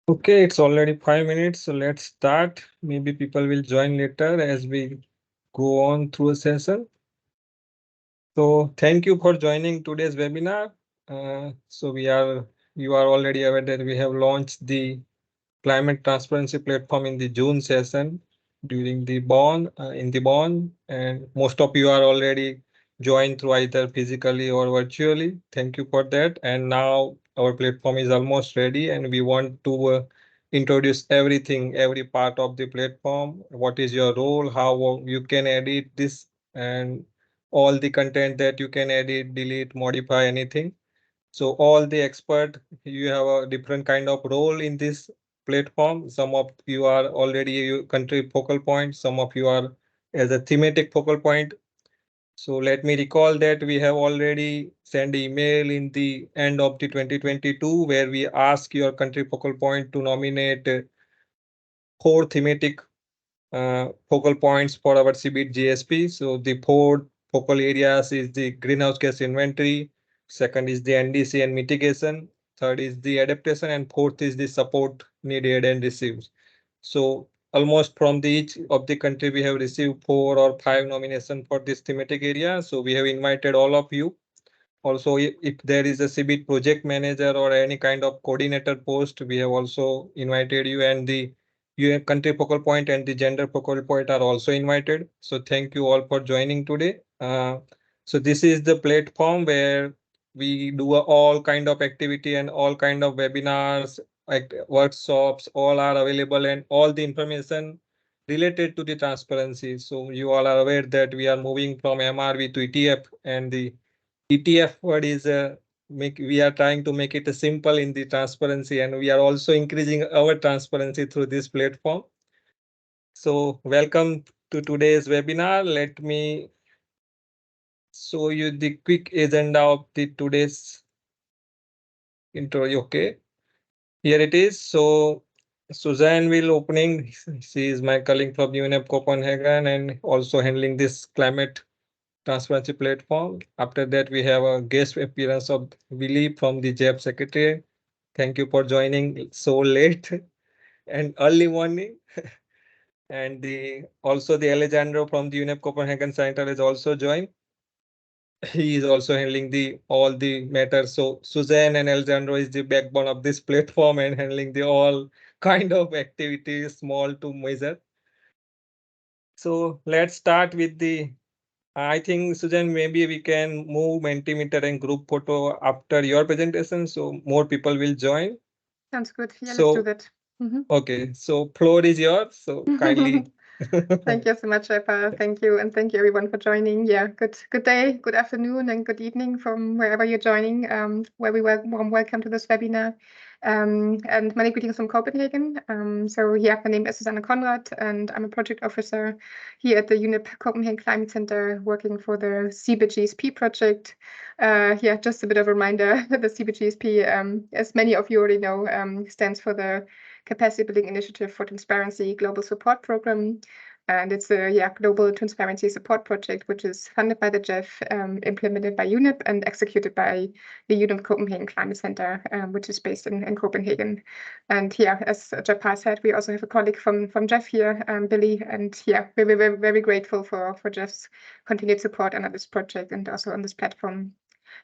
Okay, it's already 5 minutes, so let's start. Maybe people will join later as we go on through a session. So thank you for joining today's webinar. You are already aware that we have launched the climate transparency platform in the June session during the in the Bonn, and most of you are already joined through either physically or virtually. Thank you for that. And now our platform is almost ready, and we want to introduce everything, every part of the platform. What is your role? How you can edit this, and all the content that you can edit, delete, modify, anything. So all the expert, you have a different kind of role in this platform. Some of you are already a country focal point, some of you are as a thematic focal point. So let me recall that we have already sent email in the end of the 2022 where we ask your country focal point to nominate four thematic focal points for our CBIT GSP. So the four focal areas is the greenhouse gas inventory, second is the NDC and mitigation, third is the adaptation, and fourth is the support needed and received. So almost from the each of the country we have received 4 or 5 nomination for this thematic area. So we have invited all of you. Also, if there is a CBIT project manager or any kind of coordinator post, we have also invited you, and the your country focal point and the gender focal point are also invited. So thank you all for joining today. So this is the platform where we do all kind of activity and all kind of webinars, like workshops, all are available, and all the information related to the transparency. So you all are aware that we are moving from MRV to ETF, and the ETF word is we are trying to make it a simple in the transparency, and we are also increasing our transparency through this platform. So welcome to today's webinar. Let me show you the quick agenda of the today's intro. Okay, here it is. So Suzanne will opening. She is my colleague from UNEP Copenhagen and also handling this climate transparency platform. After that, we have a guest appearance of Willie from the JEP Secretary. Thank you for joining so late and early morning. And the also the Alejandro from the UNEP Copenhagen Center is also joined. He is also handling the all the matters. So Suzanne and Alejandro is the backbone of this platform and handling the all kind of activities, small to major. So let's start with the I think, Sujan, maybe we can move Mentimeter and group photo after your presentation, so more people will join. Sounds good. Yeah, let's do So, that. Mhm. okay, so floor is yours. So kindly. Thank you so much, Shaipa. Thank you, and thank you everyone for joining. Yeah, good day, good afternoon, and good evening from wherever you're joining. Very warm welcome to this webinar. And many greetings from Copenhagen. So yeah, my name is Susanne Konrad, and I'm a project officer here at the UNEP Copenhagen Climate Center, working for the CBGSP project. Yeah, just a bit of a reminder: the CBGSP, as many of you already know, stands for the Capacity Building Initiative for Transparency Global Support Program. And it's a global transparency support project, which is funded by the GEF, implemented by UNEP, and executed by the UNEP Copenhagen Climate Center, which is based in Copenhagen. And yeah, as Japar said, we also have a colleague from GEF here, Billy. And yeah, we're very grateful for GEF's continued support under this project and also on this platform.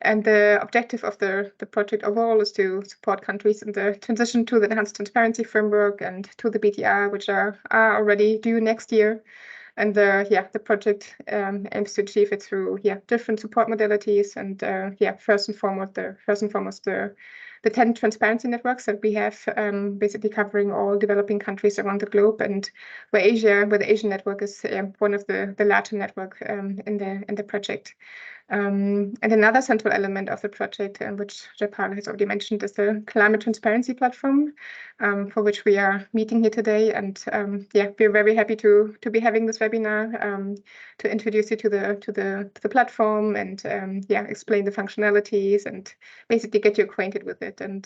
And the objective of the project overall is to support countries in the transition to the enhanced transparency framework and to the BTR, which are already due next year. And the project aims to achieve it through different support modalities. And first and foremost the 10 transparency networks that we have, basically covering all developing countries around the globe, and where the Asian network is one of the larger network in the project. And another central element of the project, which Japar has already mentioned, is the climate transparency platform, for which we are meeting here today. And we're very happy to be having this webinar, to introduce you to the platform and explain the functionalities and basically get you acquainted with it. And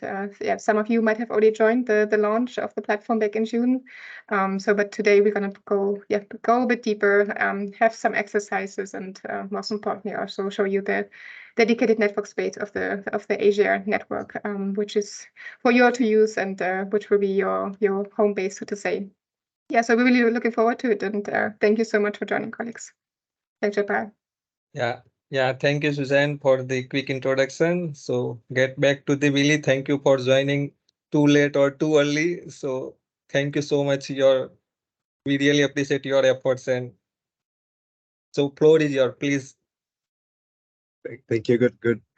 some of you might have already joined the launch of the platform back in June. But today we're going to go a bit deeper, have some exercises, and most importantly also show you the dedicated network space of the Asia network, which is for you all to use and which will be your home base, so to say. Yeah, so we're really looking forward to it, and thank you so much for joining, colleagues. Thanks, Jaypal. Yeah. Thank you, Suzanne, for the quick introduction. So get back to the Willy. Thank you for joining too late or too early. So thank you so much. We really appreciate your efforts, and so floor is yours, please. Thank you.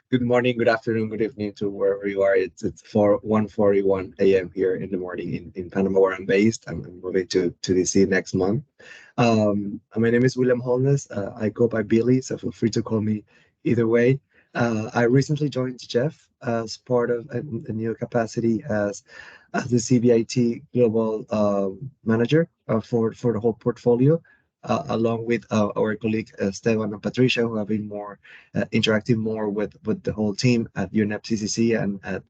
Good morning, good afternoon, good evening to wherever you are. It's 1:41 a.m. here in the morning in Panama, where I'm based. I'm moving to DC next month. My name is William Holness. I go by Billy, so feel free to call me either way. I recently joined Jeff as part of a new capacity as the CBIT Global Manager for the whole portfolio. Along with our colleague Esteban and Patricia, who have been interacting more with the whole team at UNEP CCC and at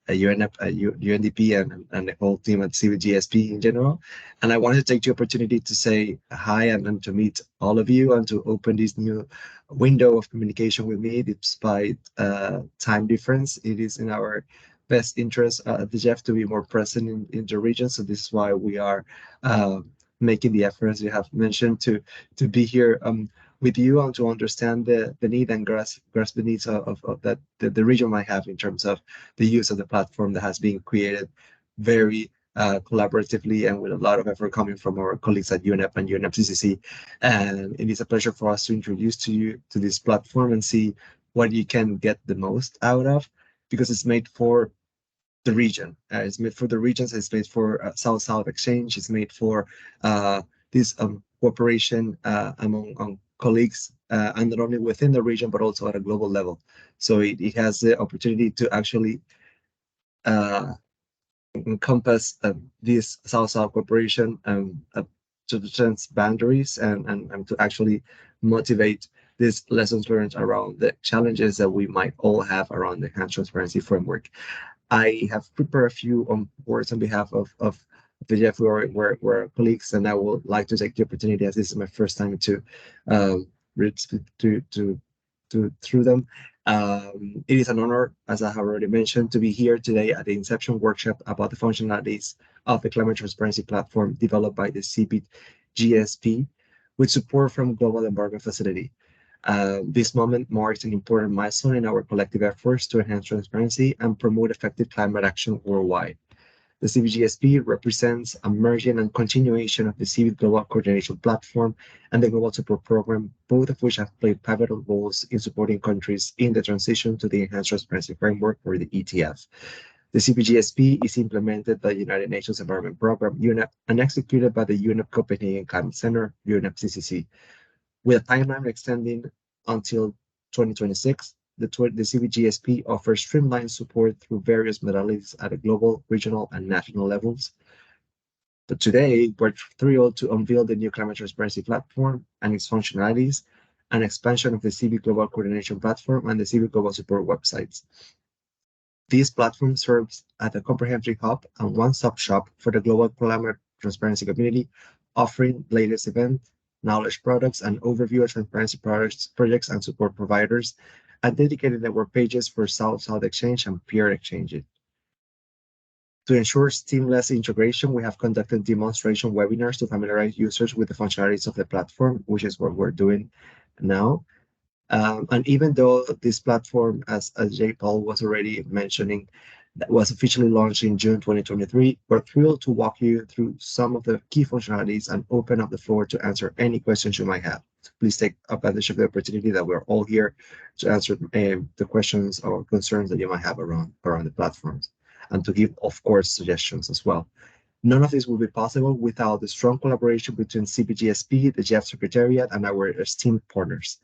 UNEP, UNDP, and the whole team at CBGSP in general. And I wanted to take the opportunity to say hi and to meet all of you and to open this new window of communication with me despite time difference. It is in our best interest at the Jeff to be more present in the region. So this is why we are making the effort, as you have mentioned, to be here with you and to understand the need and grasp the needs of that the region might have in terms of the use of the platform that has been created very collaboratively and with a lot of effort coming from our colleagues at UNEP and UNEP CCC. And it is a pleasure for us to introduce to you to this platform and see what you can get the most out of, because it's made for the region. It's made for the regions. It's made for South-South exchange. It's made for this cooperation among colleagues, and not only within the region, but also at a global level. So it has the opportunity to actually encompass this South-South cooperation to the trans boundaries and to actually motivate these lessons learned around the challenges that we might all have around the enhanced transparency framework. I have prepared a few words on behalf of the Jeff. We're colleagues, and I would like to take the opportunity, as this is my first time to read through them. It is an honor, as I have already mentioned, to be here today at the Inception workshop about the functionalities of the climate transparency platform developed by the CBGSP with support from Global Environment Facility. This moment marks an important milestone in our collective efforts to enhance transparency and promote effective climate action worldwide. The CBGSP represents a merging and continuation of the CB Global Coordination Platform and the Global Support Program, both of which have played pivotal roles in supporting countries in the transition to the Enhanced Transparency Framework, or the ETF. The CBGSP is implemented by the United Nations Environment Program, UNEP, and executed by the UNEP Copenhagen Climate Center, UNEP CCC. With a timeline extending until 2026, the CBGSP offers streamlined support through various modalities at a global, regional, and national levels. But today, we're thrilled to unveil the new Climate Transparency Platform and its functionalities, and expansion of the CB Global Coordination Platform and the CB Global Support websites. This platform serves as a comprehensive hub and one-stop shop for the global climate transparency community, offering latest events, knowledge products, and overview of transparency projects and support providers, and dedicated network pages for South-South exchange and peer exchanges. To ensure seamless integration, we have conducted demonstration webinars to familiarize users with the functionalities of the platform, which is what we're doing now. And even though this platform, as Jaypal was already mentioning, that was officially launched in June 2023, we're thrilled to walk you through some of the key functionalities and open up the floor to answer any questions you might have. So please take advantage of the opportunity that we're all here to answer the questions or concerns that you might have around the platforms, and to give, of course, suggestions as well. None of this will be possible without the strong collaboration between CBGSP, the Jeff Secretariat, and our esteemed partners.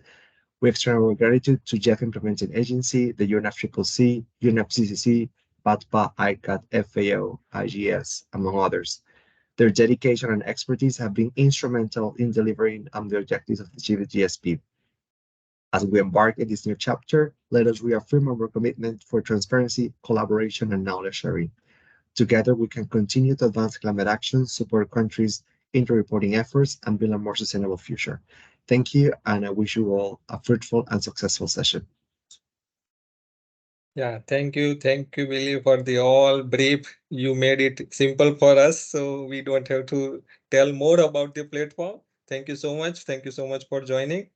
We extend our gratitude to Jeff Implementing Agency, the UNFCCC, UNEP CCC, BATPA, ICAT, FAO, IGS, among others. Their dedication and expertise have been instrumental in delivering on the objectives of the CBGSP. As we embark in this new chapter, let us reaffirm our commitment for transparency, collaboration, and knowledge sharing. Together, we can continue to advance climate action, support countries' inter-reporting efforts, and build a more sustainable future. Thank you, and I wish you all a fruitful and successful session. Yeah, thank you, Billy, for the all brief. You made it simple for us, so we don't have to tell more about the platform. Thank you so much. Thank you so much for joining.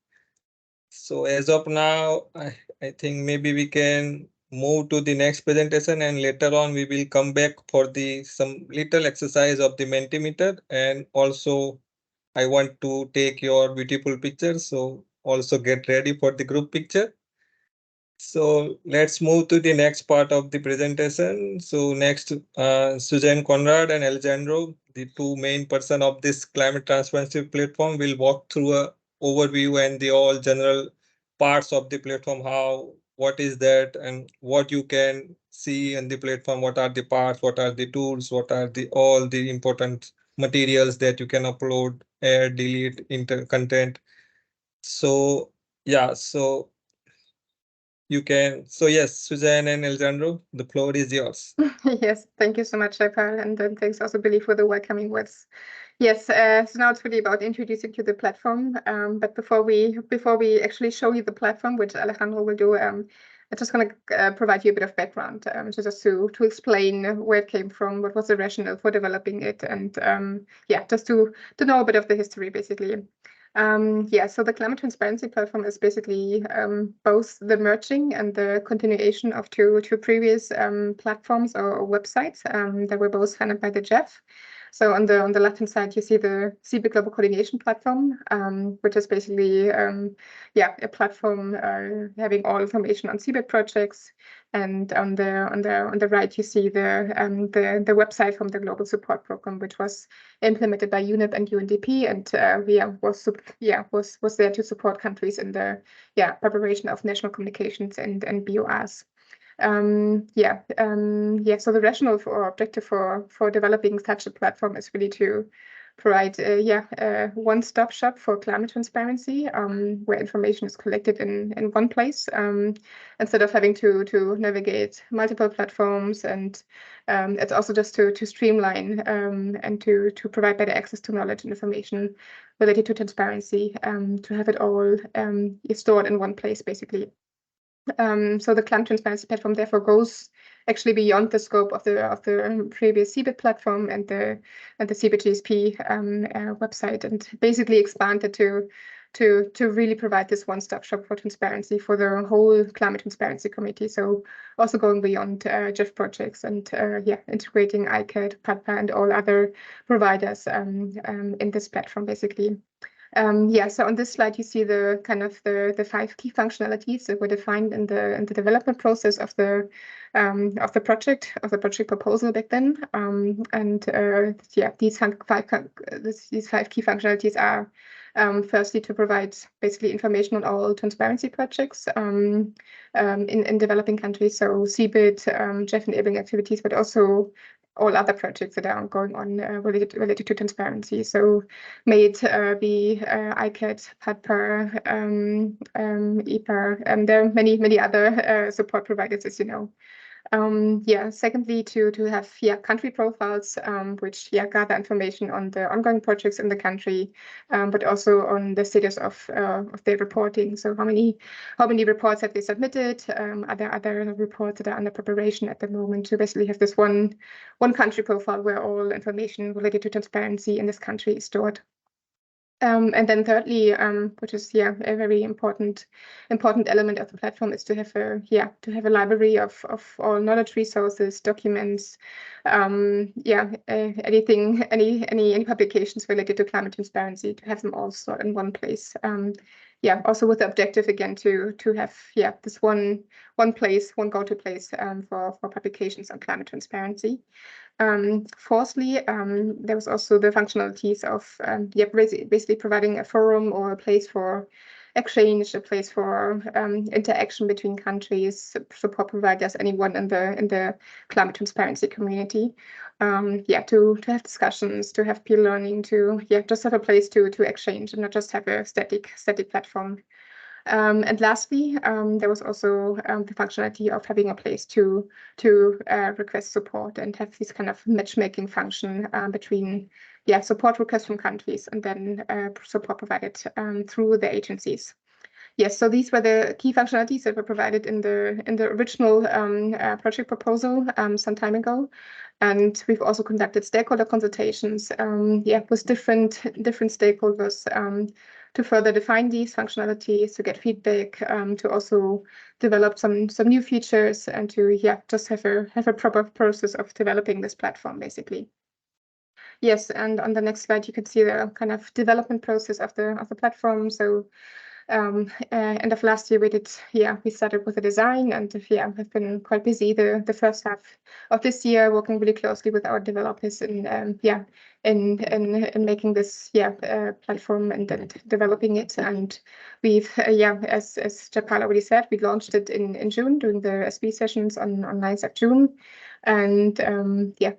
So as of now, I think maybe we can move to the next presentation, and later on we will come back for the some little exercise of the Mentimeter, and also I want to take your beautiful pictures. So also get ready for the group picture. So let's move to the next part of the presentation. So next, Suzanne Conrad and Alejandro, the two main person of this climate transparency platform, will walk through a overview and the all general parts of the platform, how, what is that, and what you can see in the platform, what are the parts, what are the tools, what are the all the important materials that you can upload, add, delete, content. So yeah, so you can. So yes, Suzanne and Alejandro, the floor is yours. Yes, thank you so much, Shepard, and then thanks also, Billy, for the welcoming words. Yes, so now it's really about introducing you to the platform. But before we actually show you the platform, which Alejandro will do, I'm just going to provide you a bit of background, so just to explain where it came from, what was the rationale for developing it, and yeah, just to know a bit of the history, basically. Yeah, so the climate transparency platform is basically both the merging and the continuation of two previous platforms or websites that were both funded by the GEF. So on the left-hand side, you see the CBIT Global Coordination Platform, which is basically yeah, a platform having all information on CBIT projects. And on the right, you see the website from the Global Support Program, which was implemented by UNEP and UNDP, and was there to support countries in the preparation of national communications and BORs. So the rationale or objective for developing such a platform is really to provide a one-stop shop for climate transparency, where information is collected in one place, instead of having to navigate multiple platforms. And it's also just to streamline and to provide better access to knowledge and information related to transparency, to have it all stored in one place, basically. So the climate transparency platform therefore goes actually beyond the scope of the previous CBIT platform and the CBIT GSP website, and basically expanded to really provide this one-stop shop for transparency for the whole climate transparency committee. So also going beyond GEF projects and integrating ICAT, PADPA, and all other providers in this platform, basically. So on this slide, you see the kind of the 5 key functionalities that were defined in the development process of the project proposal back then. These 5 key functionalities are firstly to provide basically information on all transparency projects in developing countries, so CBIT, GEF enabling activities, but also all other projects that are going on related to transparency. So may it be ICAT, PADPA, EPA, and there are many other support providers, as you know. Secondly, to have country profiles, which gather information on the ongoing projects in the country, but also on the status of their reporting. So how many reports have they submitted? Are there other reports that are under preparation at the moment, to basically have this one country profile where all information related to transparency in this country is stored. And then thirdly, which is a very important element of the platform, is to have a library of all knowledge resources, documents, anything, any publications related to climate transparency, to have them all stored in one place. Also with the objective again to have this one place, one go-to place for publications on climate transparency. Fourthly, there was also the functionalities of basically providing a forum or a place for exchange, a place for interaction between countries, support providers, anyone in the climate transparency community. To have discussions, to have peer learning, to just have a place to exchange and not just have a static platform. And lastly, there was also the functionality of having a place to request support and have this kind of matchmaking function between support requests from countries and then support provided through the agencies. Yes, so these were the key functionalities that were provided in the original project proposal some time ago. And we've also conducted stakeholder consultations, with different stakeholders to further define these functionalities, to get feedback, to also develop some new features, and to just have a proper process of developing this platform, basically. Yes, and on the next slide you can see the kind of development process of the platform. So end of last year we started with the design, and we've been quite busy the first half of this year, working really closely with our developers in making this platform and developing it. And we've as Japal already said, we launched it in June during the SB sessions on 9th of June. And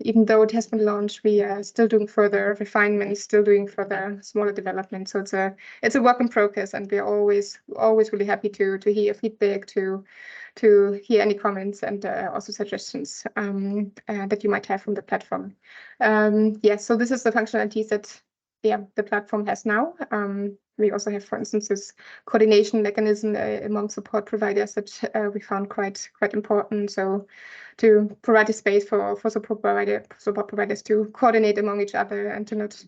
even though it has been launched, we are still doing further refinements, still doing further smaller development. So it's a work in progress, and we're always really happy to hear feedback, to hear any comments, and also suggestions that you might have from the platform. So this is the functionalities that the platform has now. We also have, for instance, this coordination mechanism among support providers that we found quite important. So to provide a space for support providers to coordinate among each other, and to not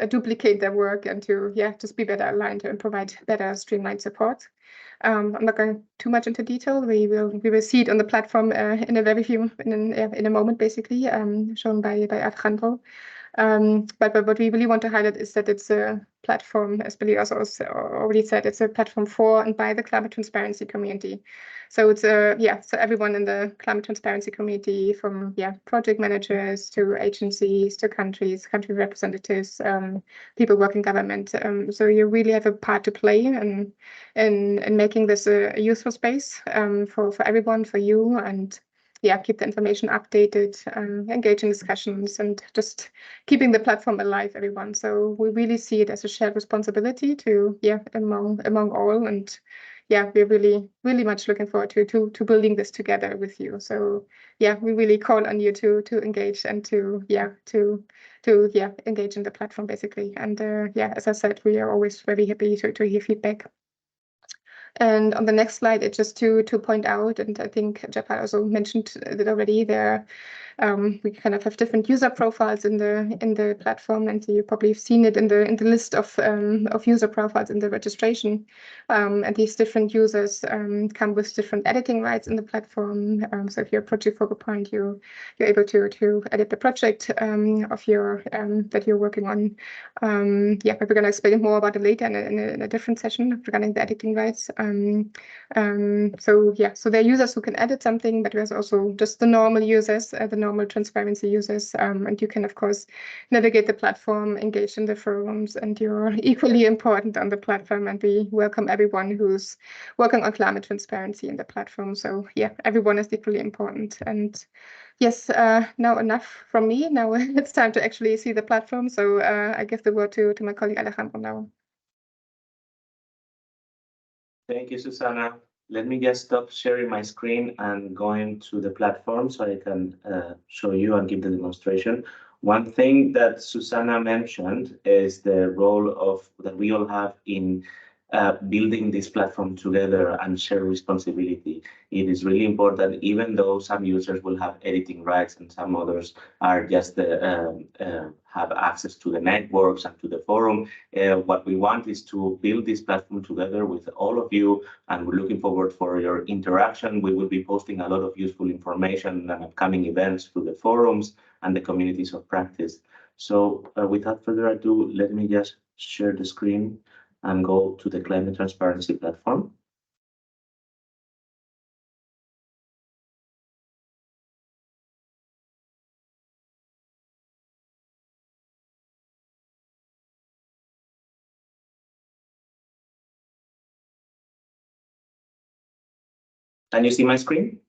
duplicate their work, and to just be better aligned and provide better streamlined support. I'm not going too much into detail. We will see it on the platform in a moment, basically, shown by Alejandro. But what we really want to highlight is that it's a platform, as Billy also already said, it's a platform for and by the climate transparency community. So it's so everyone in the climate transparency community, from project managers to agencies to country representatives, people working in government. So you really have a part to play in making this a useful space for everyone, for you, and keep the information updated, engage in discussions, and just keeping the platform alive, everyone. So we really see it as a shared responsibility to among all, and we're really much looking forward to building this together with you. So we really call on you to engage, and to engage in the platform, basically. And as I said, we are always very happy to hear feedback. And on the next slide, it's just to point out, and I think Japal also mentioned it already, we kind of have different user profiles in the platform, and you probably have seen it in the list of user profiles in the registration. And these different users come with different editing rights in the platform. So if you're a project focal point, you're able to edit the project of your that you're working on. But we're going to explain more about it later in a different session regarding the editing rights. So there are users who can edit something, but there's also just the normal users, the normal transparency users, and you can of course navigate the platform, engage in the forums, and you're equally important on the platform, and we welcome everyone who's working on climate transparency in the platform. So everyone is equally important. And yes, now enough from me. Now it's time to actually see the platform. So I give the word to my colleague Alejandro now. Thank you, Susanna. Let me just stop sharing my screen and go into the platform so I can show you and give the demonstration. One thing that Susanna mentioned is the role that we all have in building this platform together and share responsibility. It is really important, even though some users will have editing rights and some others are just have access to the networks and to the forum. What we want is to build this platform together with all of you, and we're looking forward for your interaction. We will be posting a lot of useful information and upcoming events to the forums and the communities of practice. So without further ado, let me just share the screen and go to the Climate Transparency platform. Can you see my screen?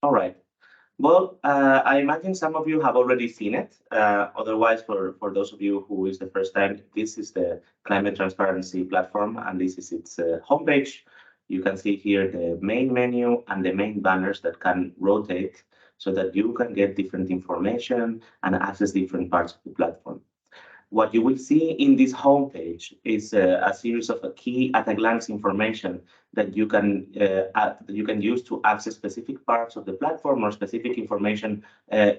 All right. Well, I imagine some of you have already seen it. Otherwise, for those of you who is the first time, this is the Climate Transparency platform, and this is its homepage. You can see here the main menu and the main banners that can rotate so that you can get different information and access different parts of the platform. What you will see in this homepage is a series of key at-a-glance information that you can use to access specific parts of the platform or specific information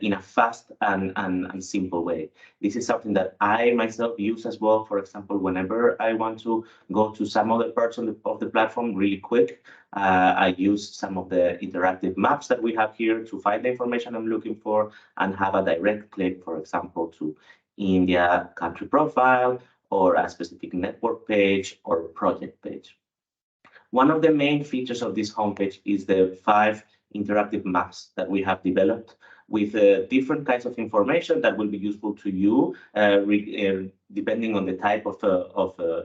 in a fast and simple way. This is something that I myself use as well. For example, whenever I want to go to some other parts of the platform really quick, I use some of the interactive maps that we have here to find the information I'm looking for and have a direct click, for example, to India country profile or a specific network page or project page. One of the main features of this homepage is the 5 interactive maps that we have developed with different kinds of information that will be useful to you depending on the type of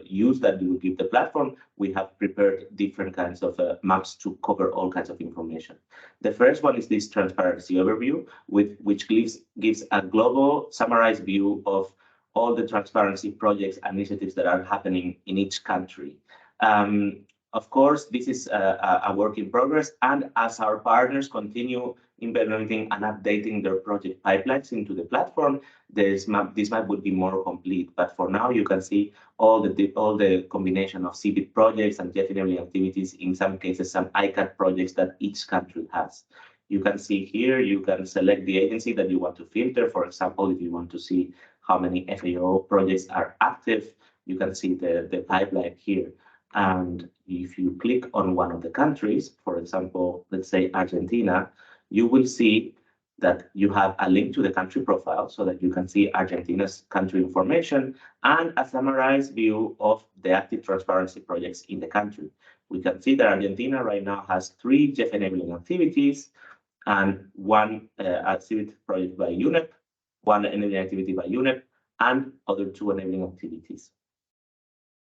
use that you will give the platform. We have prepared different kinds of maps to cover all kinds of information. The first one is this transparency overview, which gives a global summarized view of all the transparency projects and initiatives that are happening in each country. Of course, this is a work in progress, and as our partners continue implementing and updating their project pipelines into the platform, this map will be more complete. But for now, you can see all the combination of CBIT projects and JEF enabling activities, in some cases, some ICAT projects that each country has. You can see here, you can select the agency that you want to filter. For example, if you want to see how many FAO projects are active, you can see the pipeline here. And if you click on one of the countries, for example, let's say Argentina, you will see that you have a link to the country profile so that you can see Argentina's country information and a summarized view of the active transparency projects in the country. We can see that Argentina right now has 3 JEF enabling activities and 1 activity project by UNEP, 1 enabling activity by UNEP, and other 2 enabling activities.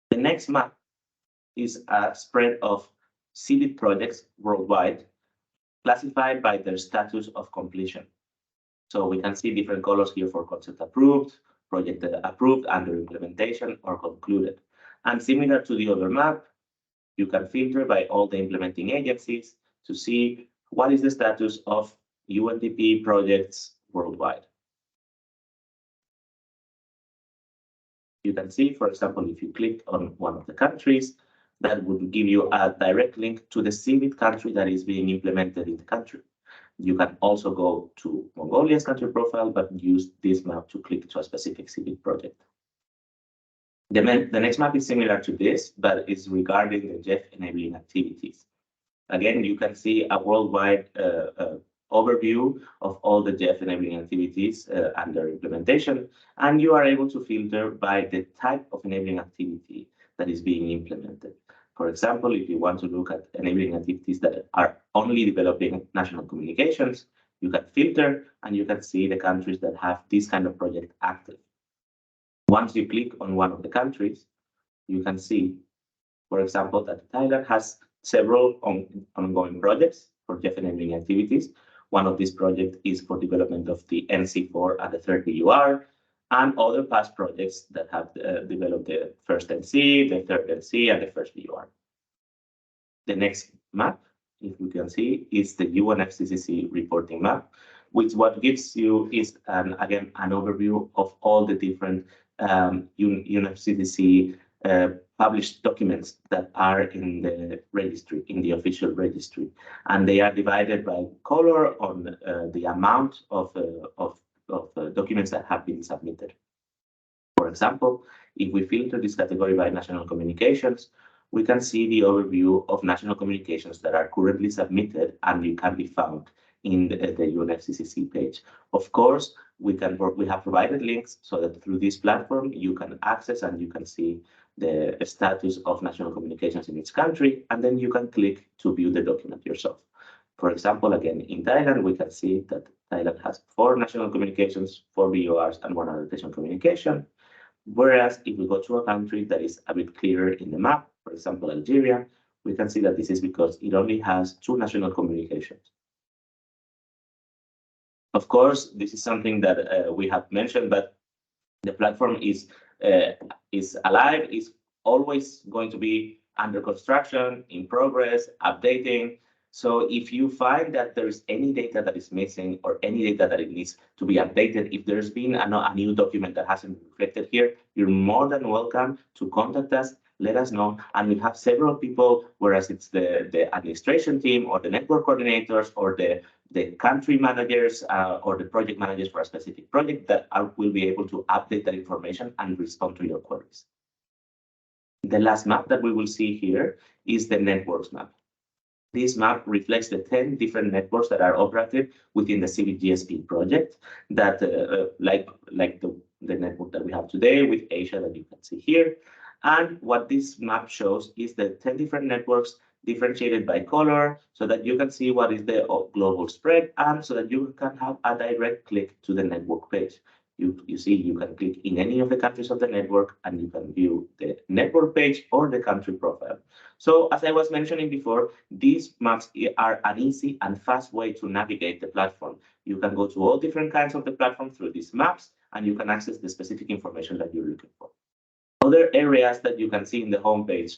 The next map is a spread of CBIT projects worldwide, classified by their status of completion. So we can see different colors here for concept approved, project approved, under implementation, or concluded. And similar to the other map, you can filter by all the implementing agencies to see what is the status of UNDP projects worldwide. You can see, for example, if you click on one of the countries, that would give you a direct link to the CBIT country that is being implemented in the country. You can also go to Mongolia's country profile, but use this map to click to a specific CBIT project. The next map is similar to this, but is regarding the JEF enabling activities. Again, you can see a worldwide overview of all the JEF enabling activities under implementation, and you are able to filter by the type of enabling activity that is being implemented. For example, if you want to look at enabling activities that are only developing national communications, you can filter and you can see the countries that have this kind of project active. Once you click on one of the countries, you can see, for example, that Thailand has several ongoing projects for JEF enabling activities. One of these projects is for development of the NC4 and the third BUR, and other past projects that have developed the first NC, the third NC, and the first BUR. The next map, if we can see, is the UNFCCC reporting map, which what gives you is, again, an overview of all the different UNFCCC published documents that are in the registry, in the official registry. And they are divided by color on the amount of documents that have been submitted. For example, if we filter this category by national communications, we can see the overview of national communications that are currently submitted, and you can be found in the UNFCCC page. Of course, we have provided links so that through this platform you can access and you can see the status of national communications in each country, and then you can click to view the document yourself. For example, again, in Thailand, we can see that Thailand has 4 national communications, 4 BORs, and 1 adaptation communication. Whereas if we go to a country that is a bit clearer in the map, for example, Algeria, we can see that this is because it only has 2 national communications. Of course, this is something that we have mentioned, but the platform is alive, is always going to be under construction, in progress, updating. So if you find that there is any data that is missing or any data that it needs to be updated, if there's been a new document that hasn't been reflected here, you're more than welcome to contact us, let us know. And we have several people, whereas it's the administration team or the network coordinators or the country managers or the project managers for a specific project that will be able to update that information and respond to your queries. The last map that we will see here is the networks map. This map reflects the 10 different networks that are operative within the CBGSP project that like the network that we have today with Asia that you can see here. And what this map shows is the 10 different networks differentiated by color so that you can see what is the global spread and so that you can have a direct click to the network page. You see, you can click in any of the countries of the network and you can view the network page or the country profile. So as I was mentioning before, these maps are an easy and fast way to navigate the platform. You can go to all different kinds of the platform through these maps and you can access the specific information that you're looking for. Other areas that you can see in the homepage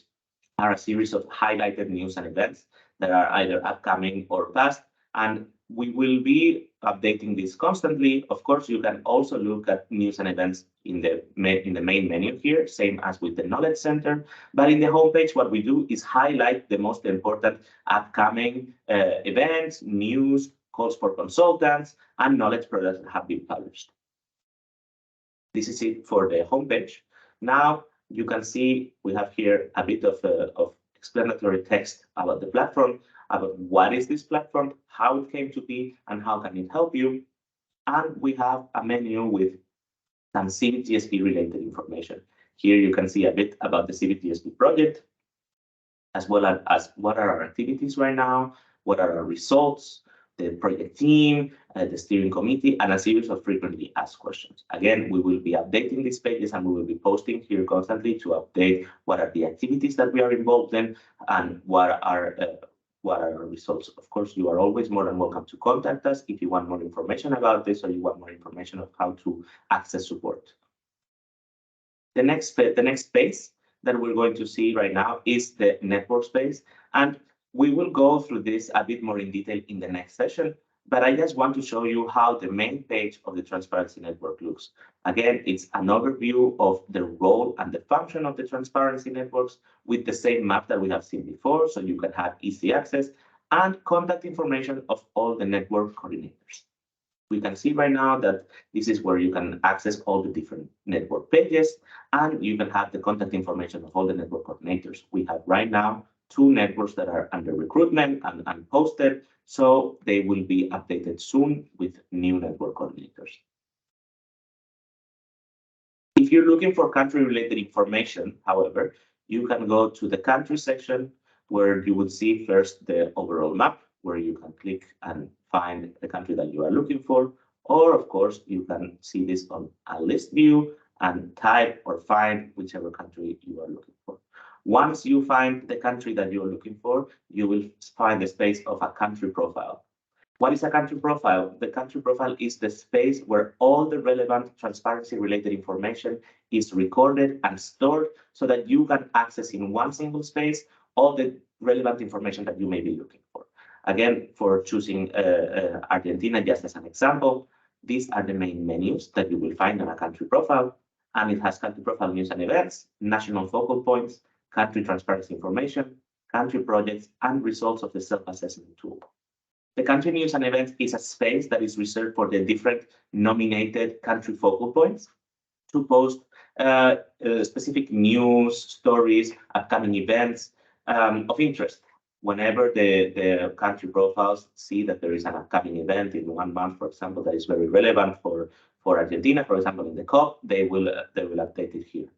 are a series of highlighted news and events that are either upcoming or past, and we will be updating this constantly. Of course, you can also look at news and events in the main menu here, same as with the Knowledge Center. But in the homepage, what we do is highlight the most important upcoming events, news, calls for consultants, and knowledge products that have been published. This is it for the homepage. Now you can see we have here a bit of explanatory text about the platform, about what is this platform, how it came to be, and how can it help you. And we have a menu with some CBGSP related information. Here you can see a bit about the CBGSP project, as well as what are our activities right now, what are our results, the project team, the steering committee, and a series of frequently asked questions. Again, we will be updating these pages and we will be posting here constantly to update what are the activities that we are involved in and what are our results. Of course, you are always more than welcome to contact us if you want more information about this or you want more information of how to access support. The next space that we're going to see right now is the network space, and we will go through this a bit more in detail in the next session, but I just want to show you how the main page of the Transparency Network looks. Again, it's an overview of the role and the function of the Transparency Networks with the same map that we have seen before, so you can have easy access and contact information of all the network coordinators. We can see right now that this is where you can access all the different network pages, and you can have the contact information of all the network coordinators. We have right now 2 networks that are under recruitment and posted, so they will be updated soon with new network coordinators. If you're looking for country-related information, however, you can go to the country section where you will see first the overall map, where you can click and find the country that you are looking for, or of course, you can see this on a list view and type or find whichever country you are looking for. Once you find the country that you're looking for, you will find the space of a country profile. What is a country profile? The country profile is the space where all the relevant transparency-related information is recorded and stored so that you can access in one single space all the relevant information that you may be looking for. Again, for choosing Argentina just as an example, these are the main menus that you will find on a country profile, and it has country profile news and events, national focal points, country transparency information, country projects, and results of the self-assessment tool. The country news and events is a space that is reserved for the different nominated country focal points to post specific news, stories, upcoming events of interest. Whenever the country profiles see that there is an upcoming event in 1 month, for example, that is very relevant for Argentina, for example, in the COP, they will update it here.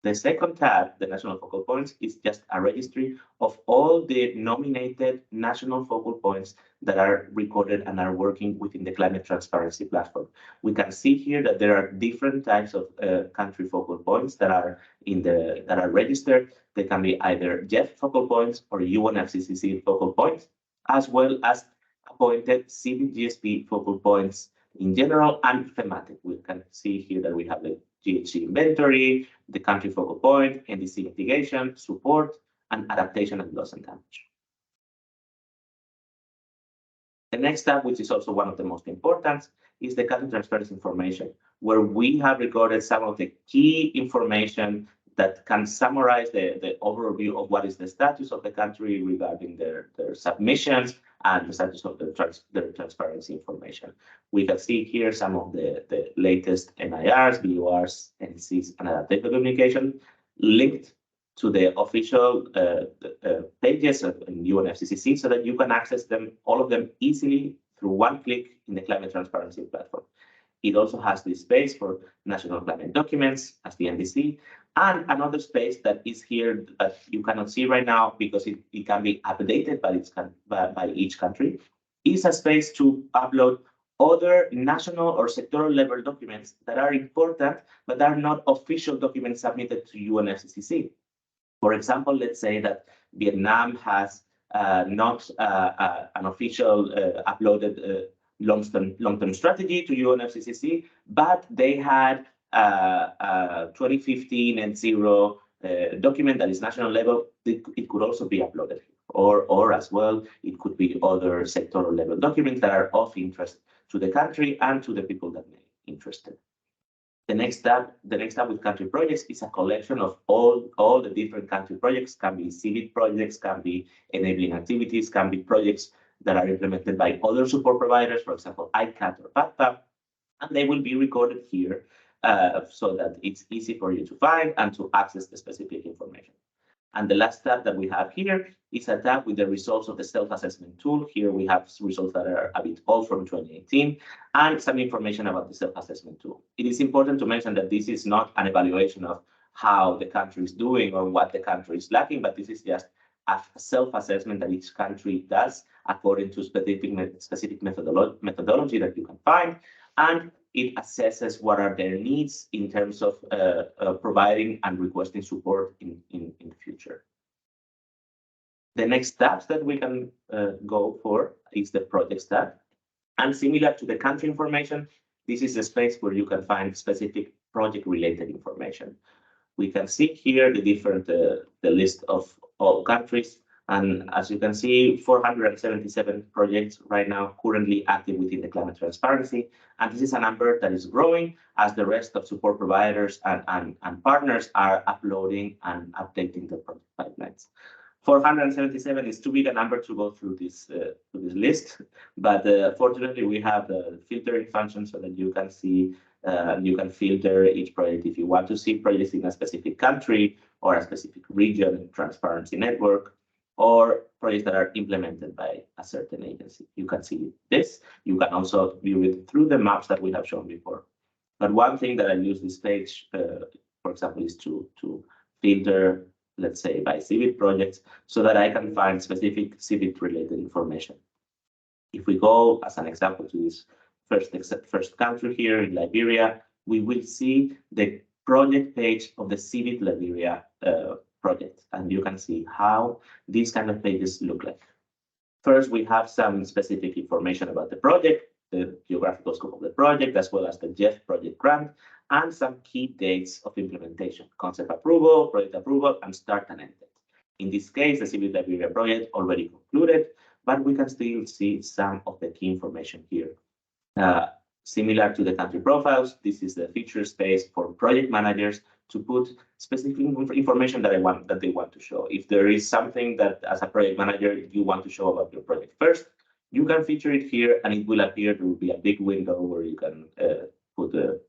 The second tab, the national focal points, is just a registry of all the nominated national focal points that are recorded and are working within the climate transparency platform. We can see here that there are different types of country focal points that are registered. They can be either GEF focal points or UNFCCC focal points, as well as appointed CBGSP focal points in general and thematic. We can see here that we have the GHG inventory, the country focal point, NDC mitigation, support, and adaptation and loss and damage. The next tab, which is also one of the most important, is the country transparency information, where we have recorded some of the key information that can summarize the overview of what is the status of the country regarding their submissions and the status of their transparency information. We can see here some of the latest NIRs, BORs, NCs, and other data communication linked to the official pages in UNFCCC so that you can access them, all of them easily through one click in the climate transparency platform. It also has this space for national climate documents as the NDC, and another space that is here that you cannot see right now because it can be updated by each country, is a space to upload other national or sectoral level documents that are important, but are not official documents submitted to UNFCCC. For example, let's say that Vietnam has not an official uploaded long-term strategy to UNFCCC, but they had 2015 and 0 document that is national level. It could also be uploaded, or as well, it could be other sectoral level documents that are of interest to the country and to the people that may be interested. The next tab with country projects is a collection of all the different country projects. Can be civic projects, can be enabling activities, can be projects that are implemented by other support providers, for example, ICAT or PACTA, and they will be recorded here so that it's easy for you to find and to access the specific information. And the last tab that we have here is a tab with the results of the self-assessment tool. Here we have results that are a bit old from 2018 and some information about the self-assessment tool. It is important to mention that this is not an evaluation of how the country is doing or what the country is lacking, but this is just a self-assessment that each country does according to specific methodology that you can find, and it assesses what are their needs in terms of providing and requesting support in the future. The next tabs that we can go for is the projects tab. And similar to the country information, this is the space where you can find specific project-related information. We can see here the different the list of all countries. And as you can see, 477 projects right now currently active within the climate transparency. And this is a number that is growing as the rest of support providers and partners are uploading and updating the project pipelines. 477 is too big a number to go through this list, but fortunately we have the filtering function so that you can see, you can filter each project if you want to see projects in a specific country or a specific region, transparency network, or projects that are implemented by a certain agency. You can see this. You can also view it through the maps that we have shown before. But one thing that I use this page, for example, is to filter, let's say, by civic projects so that I can find specific civic-related information. If we go, as an example, to this first country here in Liberia, we will see the project page of the Civic Liberia project, and you can see how these kind of pages look like. First, we have some specific information about the project, the geographical scope of the project, as well as the GEF project grant, and some key dates of implementation, concept approval, project approval, and start and end date. In this case, the Civic Liberia project already concluded, but we can still see some of the key information here. Similar to the country profiles, this is the feature space for project managers to put specific information that they want to show. If there is something that, as a project manager, you want to show about your project first, you can feature it here, and it will appear. There will be a big window where you can put a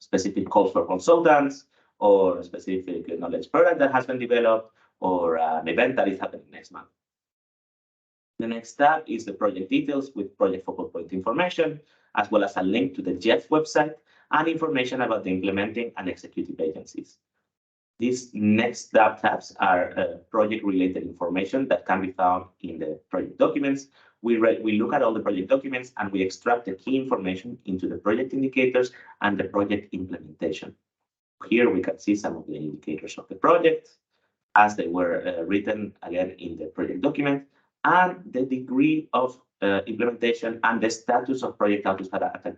specific calls for consultants, or a specific knowledge product that has been developed, or an event that is happening next month. The next tab is the project details with project focal point information, as well as a link to the GEF website and information about the implementing and executive agencies. These next tabs are project-related information that can be found in the project documents. We look at all the project documents and we extract the key information into the project indicators and the project implementation. Here we can see some of the indicators of the project as they were written again in the project document, and the degree of implementation and the status of project status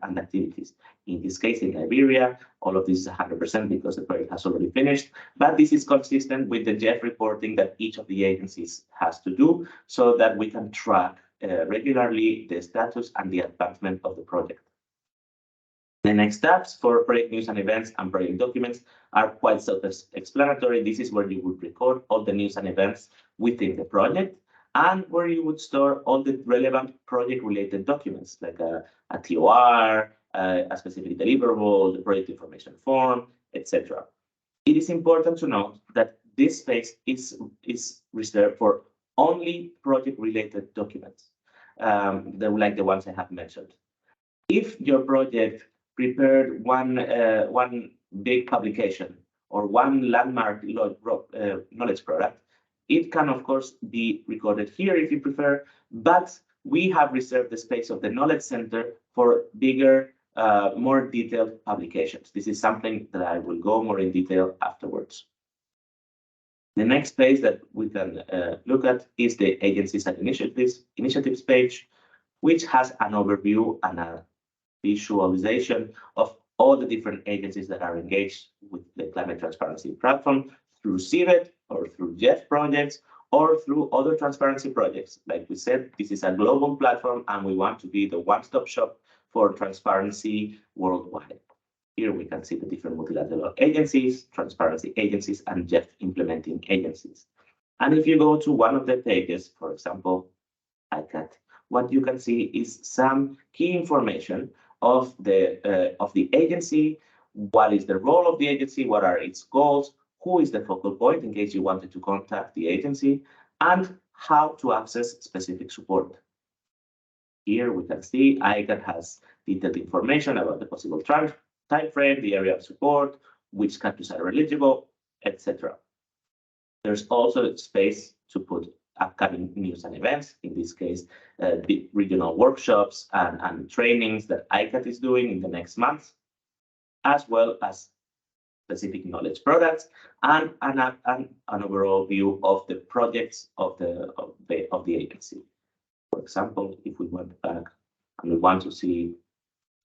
and activities. In this case, in Liberia, all of this is 100% because the project has already finished, but this is consistent with the GEF reporting that each of the agencies has to do so that we can track regularly the status and the advancement of the project. The next steps for project news and events and project documents are quite self-explanatory. This is where you would record all the news and events within the project, and where you would store all the relevant project-related documents, like a TOR, a specific deliverable, the project information form, etc. It is important to note that this space is reserved for only project-related documents, like the ones I have mentioned. If your project prepared one big publication or one landmark knowledge product, it can of course be recorded here if you prefer, but we have reserved the space of the Knowledge Center for bigger, more detailed publications. This is something that I will go more in detail afterwards. The next page that we can look at is the Agencies and Initiatives page, which has an overview and a visualization of all the different agencies that are engaged with the Climate Transparency Platform through CIBET or through JEF projects or through other transparency projects. Like we said, this is a global platform and we want to be the one-stop shop for transparency worldwide. Here we can see the different multilateral agencies, transparency agencies, and JEF implementing agencies. And if you go to one of the pages, for example, ICCAT, what you can see is some key information of the agency, what is the role of the agency, what are its goals, who is the focal point in case you wanted to contact the agency, and how to access specific support. Here we can see ICCAT has detailed information about the possible time frame, the area of support, which countries are eligible, etc. There's also space to put upcoming news and events, in this case, the regional workshops and trainings that ICCAT is doing in the next months, as well as specific knowledge products and an overall view of the projects of the agency. For example, if we went back and we want to see,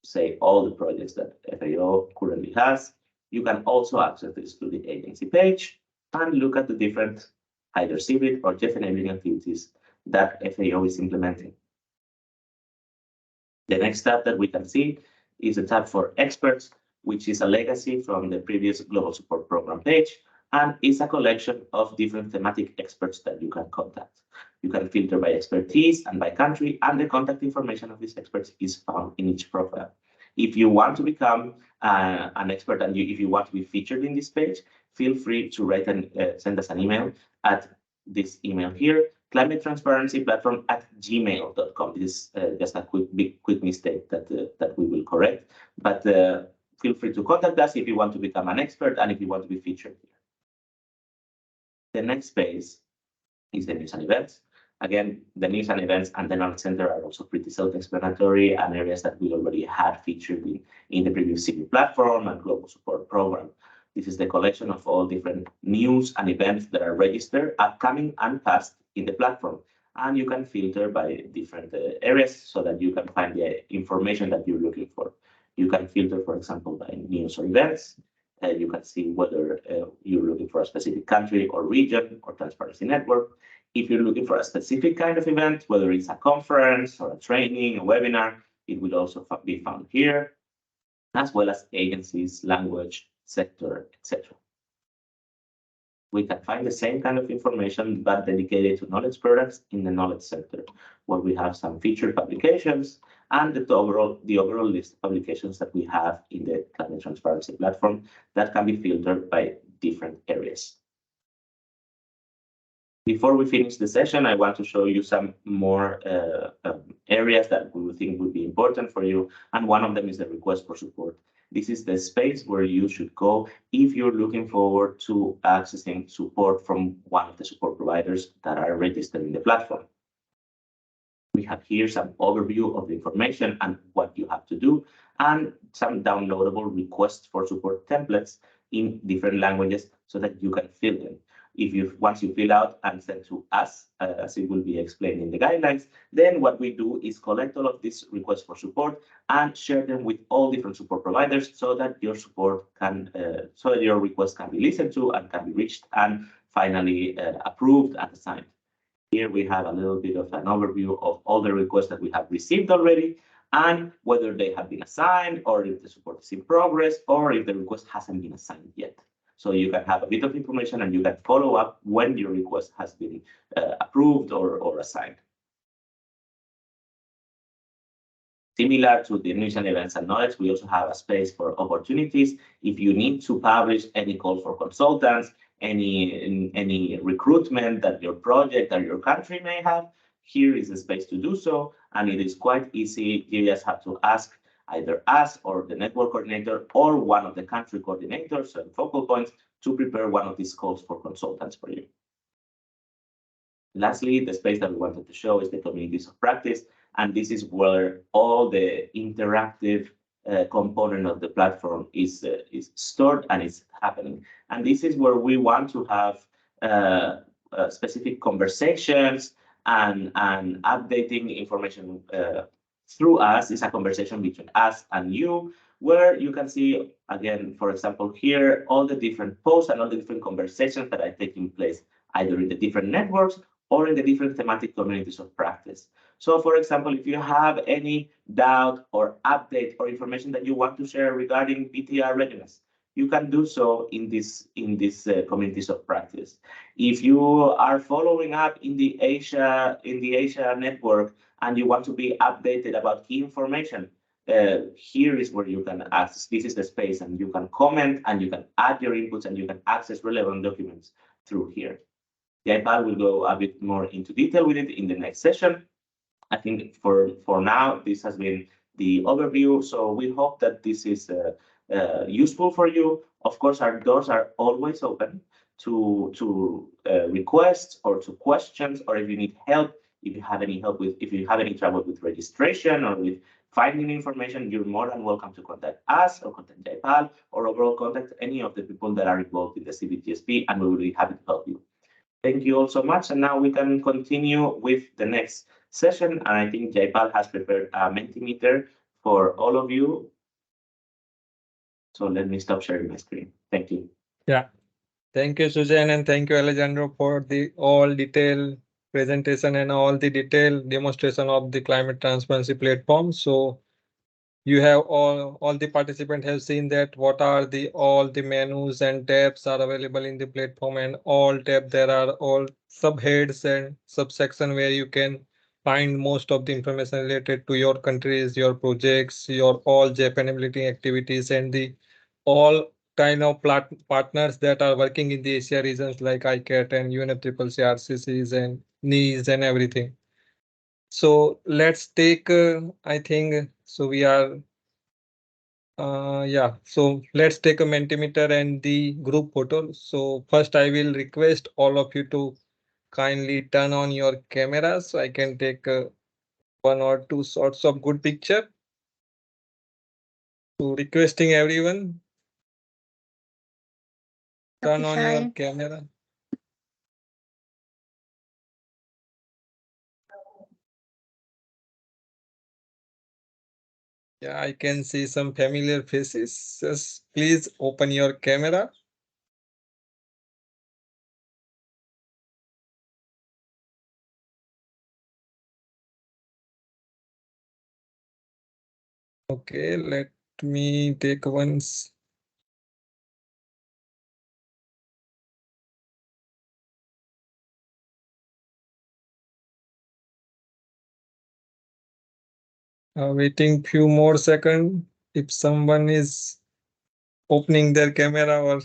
say, all the projects that FAO currently has, you can also access this through the agency page and look at the different either CIBET or JEF enabling activities that FAO is implementing. The next tab that we can see is a tab for experts, which is a legacy from the previous Global Support Program page, and is a collection of different thematic experts that you can contact. You can filter by expertise and by country, and the contact information of these experts is found in each profile. If you want to become an expert and if you want to be featured in this page, feel free to write and send us an email at this email here, climatetransparencyplatform@gmail.com. This is just a quick mistake that we will correct, but feel free to contact us if you want to become an expert and if you want to be featured here. The next page is the news and events. Again, the news and events and the Knowledge Center are also pretty self-explanatory and areas that we already had featured in the previous CIBET platform and Global Support Program. This is the collection of all different news and events that are registered, upcoming and past in the platform. And you can filter by different areas so that you can find the information that you're looking for. You can filter, for example, by news or events. You can see whether you're looking for a specific country or region or transparency network. If you're looking for a specific kind of event, whether it's a conference or a training, a webinar, it will also be found here, as well as agencies, language, sector, etc. We can find the same kind of information, but dedicated to knowledge products in the Knowledge Center, where we have some featured publications and the overall list of publications that we have in the Climate Transparency Platform that can be filtered by different areas. Before we finish the session, I want to show you some more areas that we think would be important for you, and one of them is the request for support. This is the space where you should go if you're looking forward to accessing support from one of the support providers that are registered in the platform. We have here some overview of the information and what you have to do, and some downloadable requests for support templates in different languages so that you can fill them. Once you fill out and send to us, as it will be explained in the guidelines, then what we do is collect all of these requests for support and share them with all different support providers so that your your request can be listened to and can be reached and finally approved and assigned. Here we have a little bit of an overview of all the requests that we have received already and whether they have been assigned or if the support is in progress or if the request hasn't been assigned yet. So you can have a bit of information and you can follow up when your request has been approved or assigned. Similar to the news and events and knowledge, we also have a space for opportunities. If you need to publish any call for consultants, any recruitment that your project or your country may have, here is the space to do so. And it is quite easy. You just have to ask either us or the network coordinator or one of the country coordinators and focal points to prepare one of these calls for consultants for you. Lastly, the space that we wanted to show is the communities of practice. And this is where all the interactive component of the platform is stored and is happening. And this is where we want to have specific conversations and updating information through us. Is a conversation between us and you, where you can see, again, for example, here, all the different posts and all the different conversations that are taking place, either in the different networks or in the different thematic communities of practice. So, for example, if you have any doubt or update or information that you want to share regarding BTR readiness, you can do so in these communities of practice. If you are following up in the Asia network and you want to be updated about key information, here is where you can access. This is the space, and you can comment and you can add your inputs and you can access relevant documents through here. Jaipal will go a bit more into detail with it in the next session. I think for now, this has been the overview. So we hope that this is useful for you. Of course, our doors are always open to requests or to questions, or if you need help, if you have any trouble with registration or with finding information, you're more than welcome to contact us or contact Jaipal or overall contact any of the people that are involved in the CBTSP, and we will be happy to help you. Thank you all so much. And now we can continue with the next session. And I think Jaipal has prepared a Mentimeter for all of you. So let me stop sharing my screen. Thank you. Yeah. Thank you, Susan, and thank you, Alejandro, for the all detailed presentation and all the detailed demonstration of the climate transparency platform. So you have all the participants have seen that what are all the menus and tabs are available in the platform, and all tab there are all subheads and subsection where you can find most of the information related to your countries, your projects, your all Japanability activities, and the all kind of partners that are working in the Asia regions like ICAT and UNFCCC, RCCs and NEES and everything. So let's take, I think, so we are, yeah, so let's take a Mentimeter and the group photo. So first I will request all of you to kindly turn on your camera so I can take one or two shots of good picture. So requesting everyone, turn on your camera. Yeah, I can see some familiar faces. Just please open your camera. Okay, let me take once. Waiting few more seconds. If someone is opening their camera or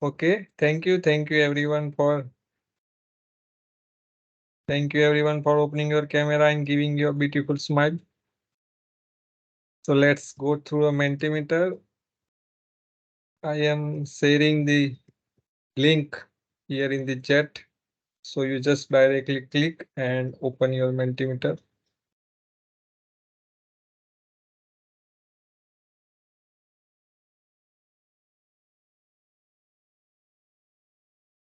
okay, thank you everyone for opening your camera and giving your beautiful smile. So let's go through a Mentimeter. I am sharing the link here in the chat. So you just directly click and open your Mentimeter.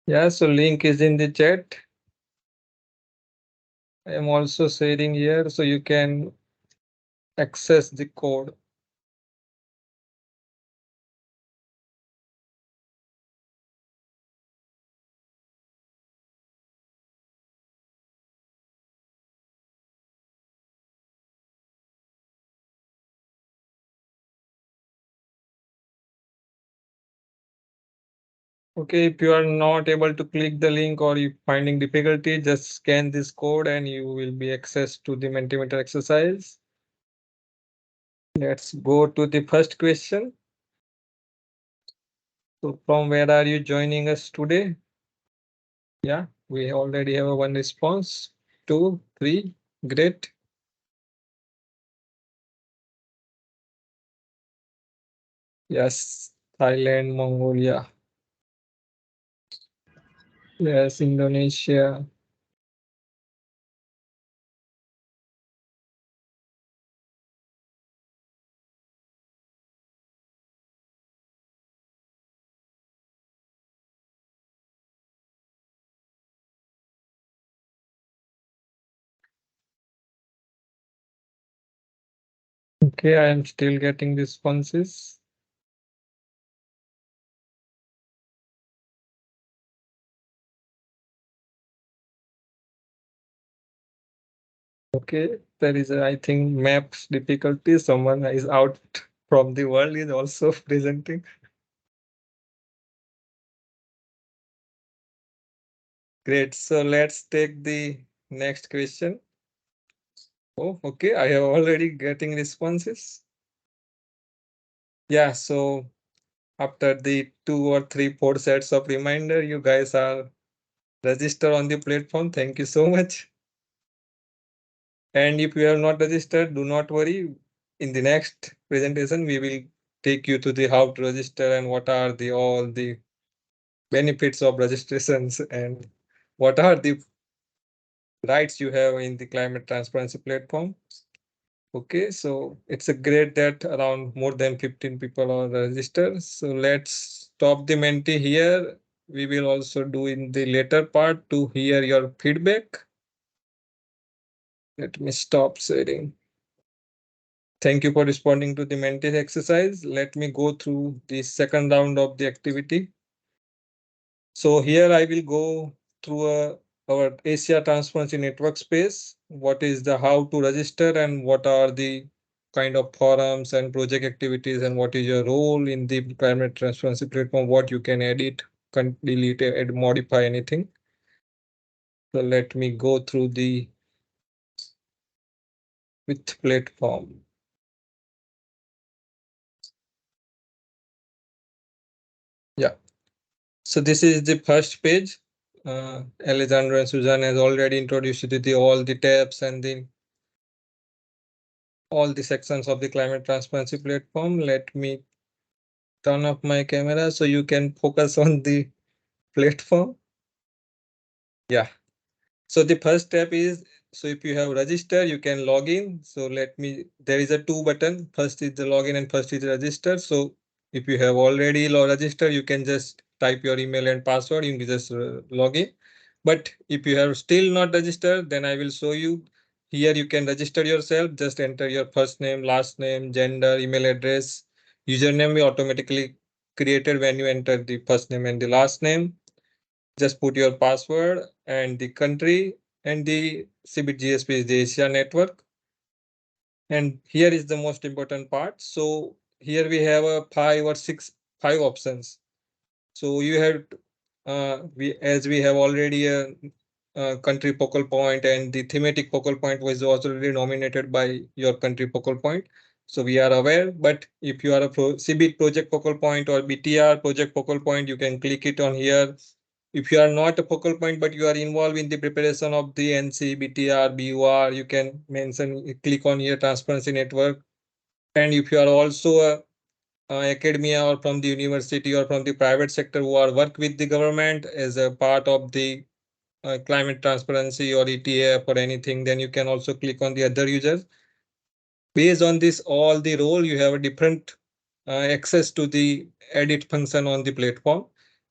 Yeah, so link is in the chat. I am also sharing here so you can access the code. Okay, if you are not able to click the link or you finding difficulty, just scan this code and you will be access to the Mentimeter exercise. Let's go to the first question. So from where are you joining us today? Yeah, we already have one response. 2, 3, great. Yes, Thailand, Mongolia. Yes, Indonesia. Okay, I am still getting responses. Okay, there is, I think, maps difficulty. Someone is out from the world is also presenting. Great. So let's take the next question. Oh, okay. I have already getting responses. Yeah, so after the 2 or 3, 4 sets of reminder, you guys are registered on the platform. Thank you so much. And if you have not registered, do not worry. In the next presentation, we will take you to the how to register and what are the all the benefits of registrations and what are the rights you have in the climate transparency platform. Okay, so it's a great that around more than 15 people are registered. So let's stop the Menti here. We will also do in the later part to hear your feedback. Let me stop sharing. Thank you for responding to the Menti exercise. Let me go through the second round of the activity. So here I will go through our Asia Transparency Network space. What is the how to register and what are the kind of forums and project activities and what is your role in the climate transparency platform, what you can edit, can delete, add, modify anything. So let me go through the with platform. Yeah. So this is the first page. Alexandra and Susan has already introduced you to the all the tabs and the all the sections of the climate transparency platform. Let me turn off my camera so you can focus on the platform. Yeah. So the first step is, so if you have registered, you can log in. So let me, there is a 2 button. First is the login and first is register. So if you have already registered, you can just type your email and password. You can just log in. But if you have still not registered, then I will show you. Here you can register yourself. Just enter your first name, last name, gender, email address. Username will automatically created when you enter the first name and the last name. Just put your password and the country and the CBIT GSP is the Asia network. And here is the most important part. So here we have a 5 or 6 options. So you have as we have already a country focal point and the thematic focal point was already nominated by your country focal point. So we are aware, but if you are a CBIT project focal point or BTR project focal point, you can click it on here. If you are not a focal point, but you are involved in the preparation of the NC, BTR, BUR, you can mention, click on here transparency network. And if you are also a academia or from the university or from the private sector who are work with the government as a part of the climate transparency or ETF or anything, then you can also click on the other users. Based on this, all the role you have a different access to the edit function on the platform.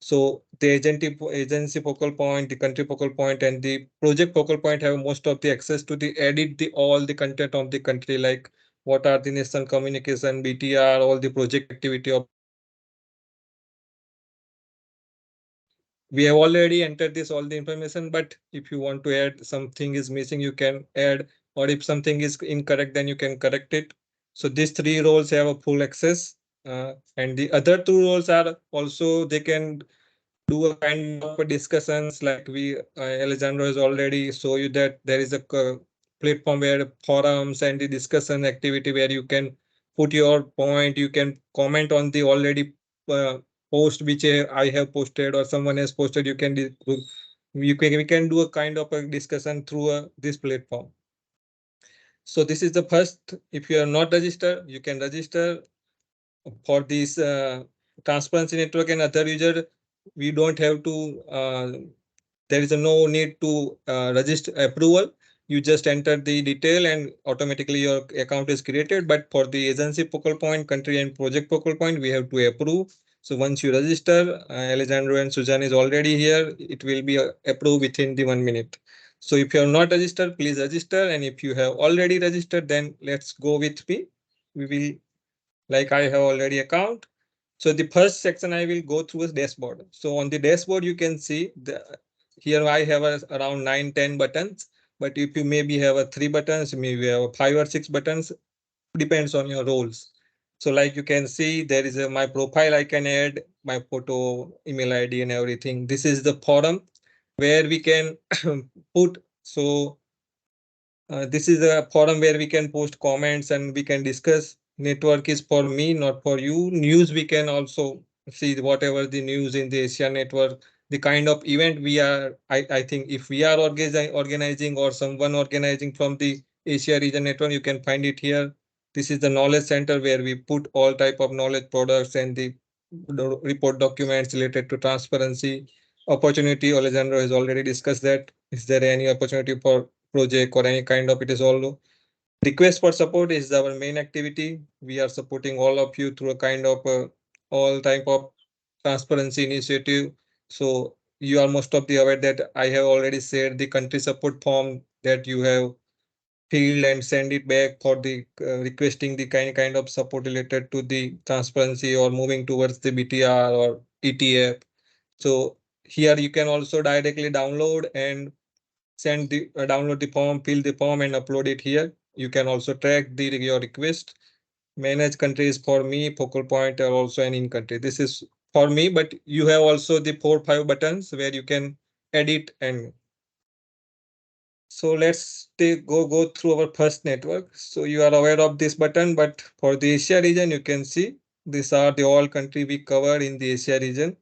So the agency focal point, the country focal point, and the project focal point have most of the access to the edit the all the content of the country, like what are the national communication, BTR, all the project activity of. We have already entered this all the information, but if you want to add something is missing, you can add, or if something is incorrect, then you can correct it. So these three roles have a full access, and the other two roles are also they can do a kind of a discussions like we Alejandro has already show you that there is a platform where forums and the discussion activity where you can put your point, you can comment on the already uh, post which I have posted or someone has posted. You can we can do a kind of a discussion through this platform. So this is the first. If you are not registered, you can register for this transparency network and other user. We don't have to there is no need to register approval. You just enter the detail and automatically your account is created. But for the agency focal point, country and project focal point, we have to approve. So once you register, Alejandro and Susan is already here. It will be approved within the 1 minute. So if you are not registered, please register. And if you have already registered, then let's go with me. We will, like I have already account. So the first section I will go through is dashboard. So on the dashboard, you can see here I have around 9-10 buttons. But if you maybe have a 3 buttons, maybe have a 5 or 6 buttons, depends on your roles. So like you can see, there is my profile. I can add my photo, email ID, and everything. This is the forum where we can put. So this is a forum where we can post comments and we can discuss. Network is for me, not for you. News, we can also see whatever the news in the Asia network, the kind of event we are. I think if we are organizing or someone organizing from the Asia region network, you can find it here. This is the knowledge center where we put all type of knowledge products and the report documents related to transparency. Opportunity, Alejandro has already discussed that. Is there any opportunity for project or any kind of it is all request for support is our main activity. We are supporting all of you through a kind of all type of transparency initiative. So you are most of the aware that I have already said the country support form that you have filled and send it back for the requesting the kind of support related to the transparency or moving towards the BTR or ETF. So here you can also directly download and send the download the form, fill the form and upload it here. You can also track your request. Manage countries for me, focal point are also an in country. This is for me, but you have also the 4-5 buttons where you can edit. And so let's go through our first network. So you are aware of this button, but for the Asia region, you can see these are the all country we cover in the Asia region.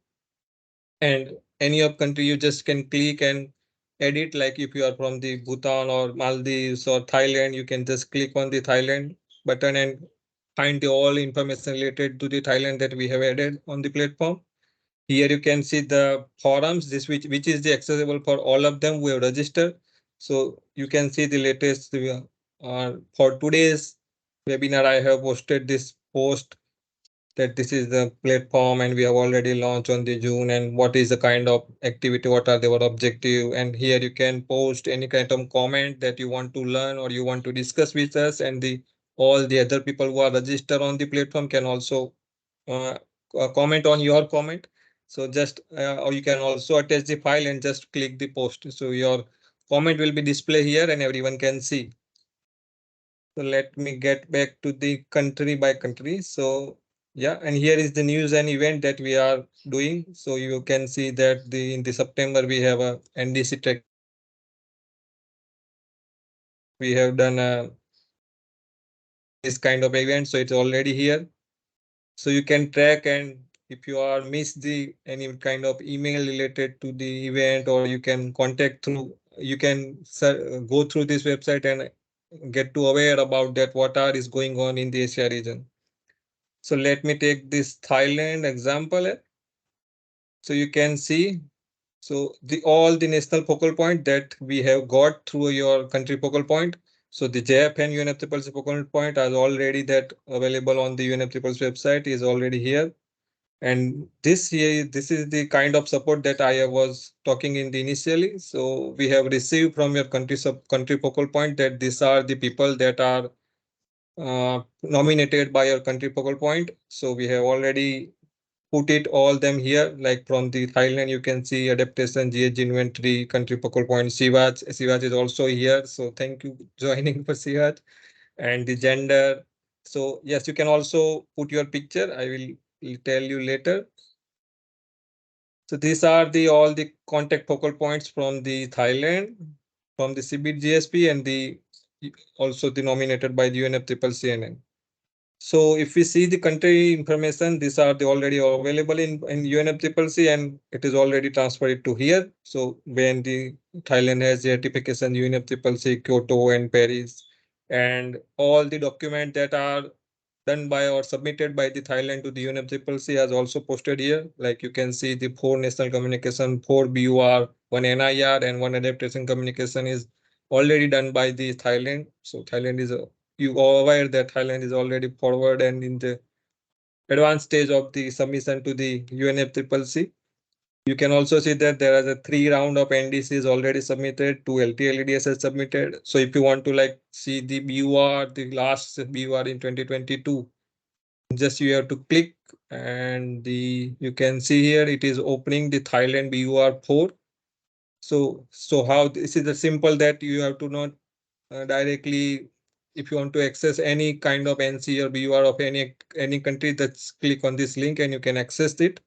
And any of country you just can click and edit. Like if you are from the Bhutan or Maldives or Thailand, you can just click on the Thailand button and find the all information related to the Thailand that we have added on the platform. Here you can see the forums, this which is the accessible for all of them who have registered. So you can see the latest for today's webinar. I have posted this post that this is the platform and we have already launched on the June, and what is the kind of activity, what are their objective. And here you can post any kind of comment that you want to learn or you want to discuss with us, and the all the other people who are registered on the platform can also uh, comment on your comment. So just or you can also attach the file and just click the post, so your comment will be displayed here and everyone can see. So let me get back to the country by country. So yeah, and here is the news and event that we are doing. So you can see that in the September we have a NDC track. We have done this kind of event, so it's already here. So you can track, and if you are missed the any kind of email related to the event, or you can contact through, you can go through this website and get to aware about that what is going on in the Asia region. So let me take this Thailand example. So you can see, so all the national focal point that we have got through your country focal point. So the JFN UNFCCC focal point is already that available on the UNFCCC website is already here. And this here, this is the kind of support that I was talking in the initially. So we have received from your country focal point that these are the people that are nominated by your country focal point. So we have already put it all them here. Like from the Thailand, you can see adaptation, GH inventory, country focal point, Sivaj. Sivaj is also here. So thank you joining for Sivaj. And the gender. So yes, you can also put your picture. I will tell you later. So these are the all the contact focal points from the Thailand, from the CBIT GSP, and the also the nominated by the UNFCCC. So if we see the country information, these are the already available in UNFCCC, and it is already transferred to here. So when the Thailand has certification UNFCCC, Kyoto and Paris, and all the documents that are done by or submitted by the Thailand to the UNFCCC has also posted here. Like you can see the 4 national communication, 4 BUR, 1 NIR, and 1 adaptation communication is already done by the Thailand. So Thailand is you are aware that Thailand is already forward and in the advanced stage of the submission to the UNFCCC. You can also see that there is a 3 round of NDCs already submitted, 2 LTLEDs has submitted. So if you want to like see the BUR, the last BUR in 2022, just you have to click and you can see here it is opening the Thailand BUR4. So how this is the simple that you have to not directly, if you want to access any kind of NC or BUR of any country, that's click on this link and you can access it.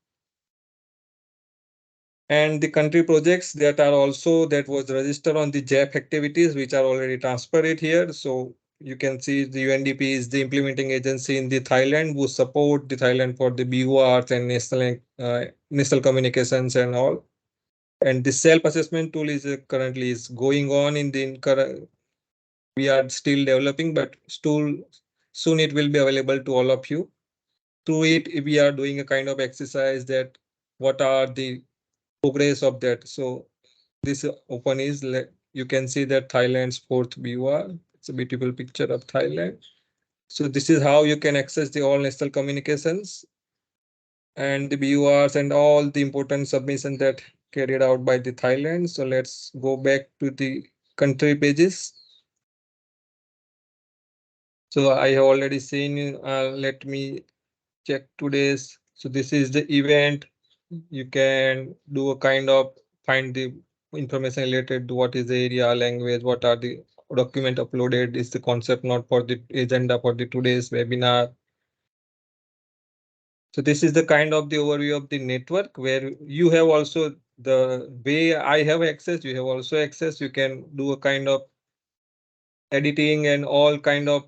And the country projects that are also that was registered on the JAP activities, which are already transferred here. So you can see the UNDP is the implementing agency in the Thailand who support the Thailand for the BURs and national communications and all. And the self-assessment tool is currently is going on in the current. We are still developing, but still soon it will be available to all of you. Through it, we are doing a kind of exercise that what are the progress of that. So this open is you can see that Thailand's 4th BUR. It's a beautiful picture of Thailand. So this is how you can access the all national communications and the BURs and all the important submissions that carried out by the Thailand. So let's go back to the country pages. So I have already seen, let me check today's. So this is the event. You can do a kind of find the information related to what is the area, language, what are the document uploaded, is the concept not for the agenda for the today's webinar. So this is the kind of the overview of the network where you have also the way I have access, you have also access. You can do a kind of editing and all kind of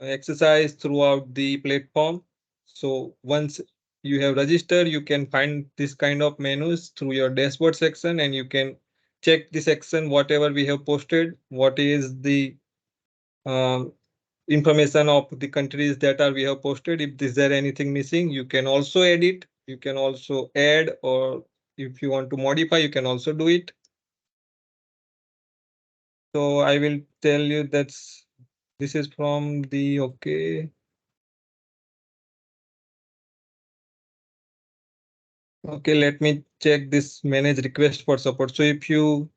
exercise throughout the platform. So once you have registered, you can find this kind of menus through your dashboard section and you can check the section, whatever we have posted, what is the um, information of the countries that are we have posted. If is there anything missing, you can also edit, you can also add, or if you want to modify, you can also do it. So I will tell you that's this is from the okay. Okay, let me check this manage request for support. So if you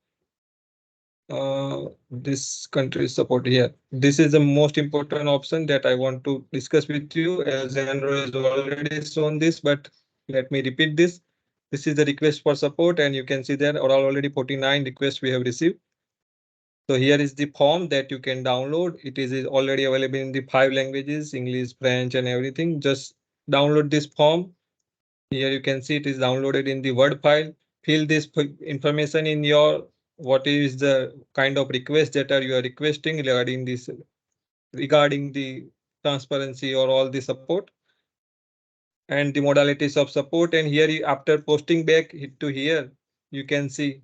this country support here, this is the most important option that I want to discuss with you. Alexandro has already shown this, but let me repeat this. This is the request for support, and you can see there are already 49 requests we have received. So here is the form that you can download. It is already available in the 5 languages, English, French, and everything. Just download this form. Here you can see it is downloaded in the Word file. Fill this information in your what is the kind of request that you are requesting regarding this regarding the transparency or all the support and the modalities of support. And here after posting back to here, you can see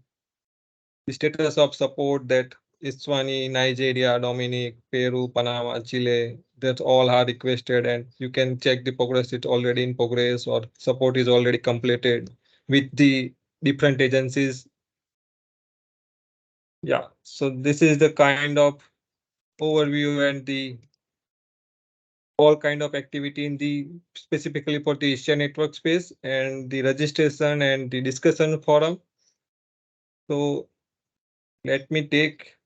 the status of support that Eswatini, Nigeria, Dominic, Peru, Panama, Chile, that all are requested, and you can check the progress. It's already in progress or support is already completed with the different agencies. Yeah, so this is the kind of overview and the all kind of activity in the specifically for the Asia network space and the registration and the discussion forum. So let me take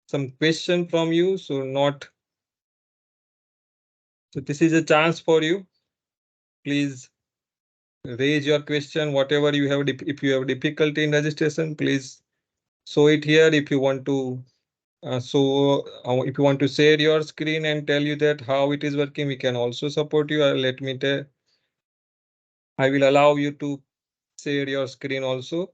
some question from you. So this is a chance for you. Please raise your question, whatever you have. If you have difficulty in registration, please show it here. If you want to if you want to share your screen and tell you that how it is working, we can also support you. Let me tell. I will allow you to share your screen also.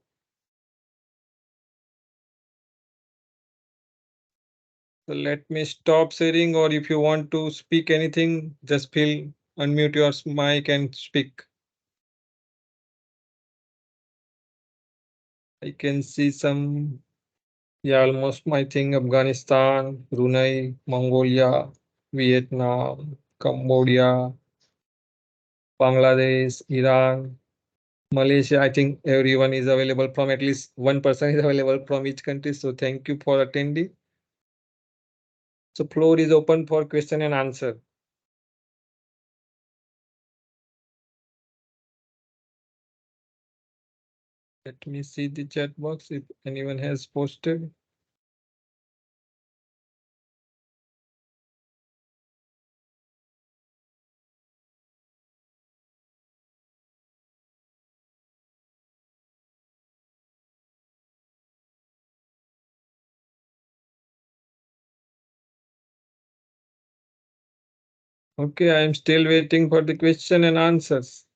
So let me stop sharing, or if you want to speak anything, just unmute your mic and speak. I can see some, yeah, almost I think Afghanistan, Brunei, Mongolia, Vietnam, Cambodia, Bangladesh, Iran, Malaysia. I think everyone is available from at least one person is available from each country. So thank you for attending. So floor is open for question and answer. Let me see the chat box if anyone has posted. Okay, I am still waiting for the question and answers.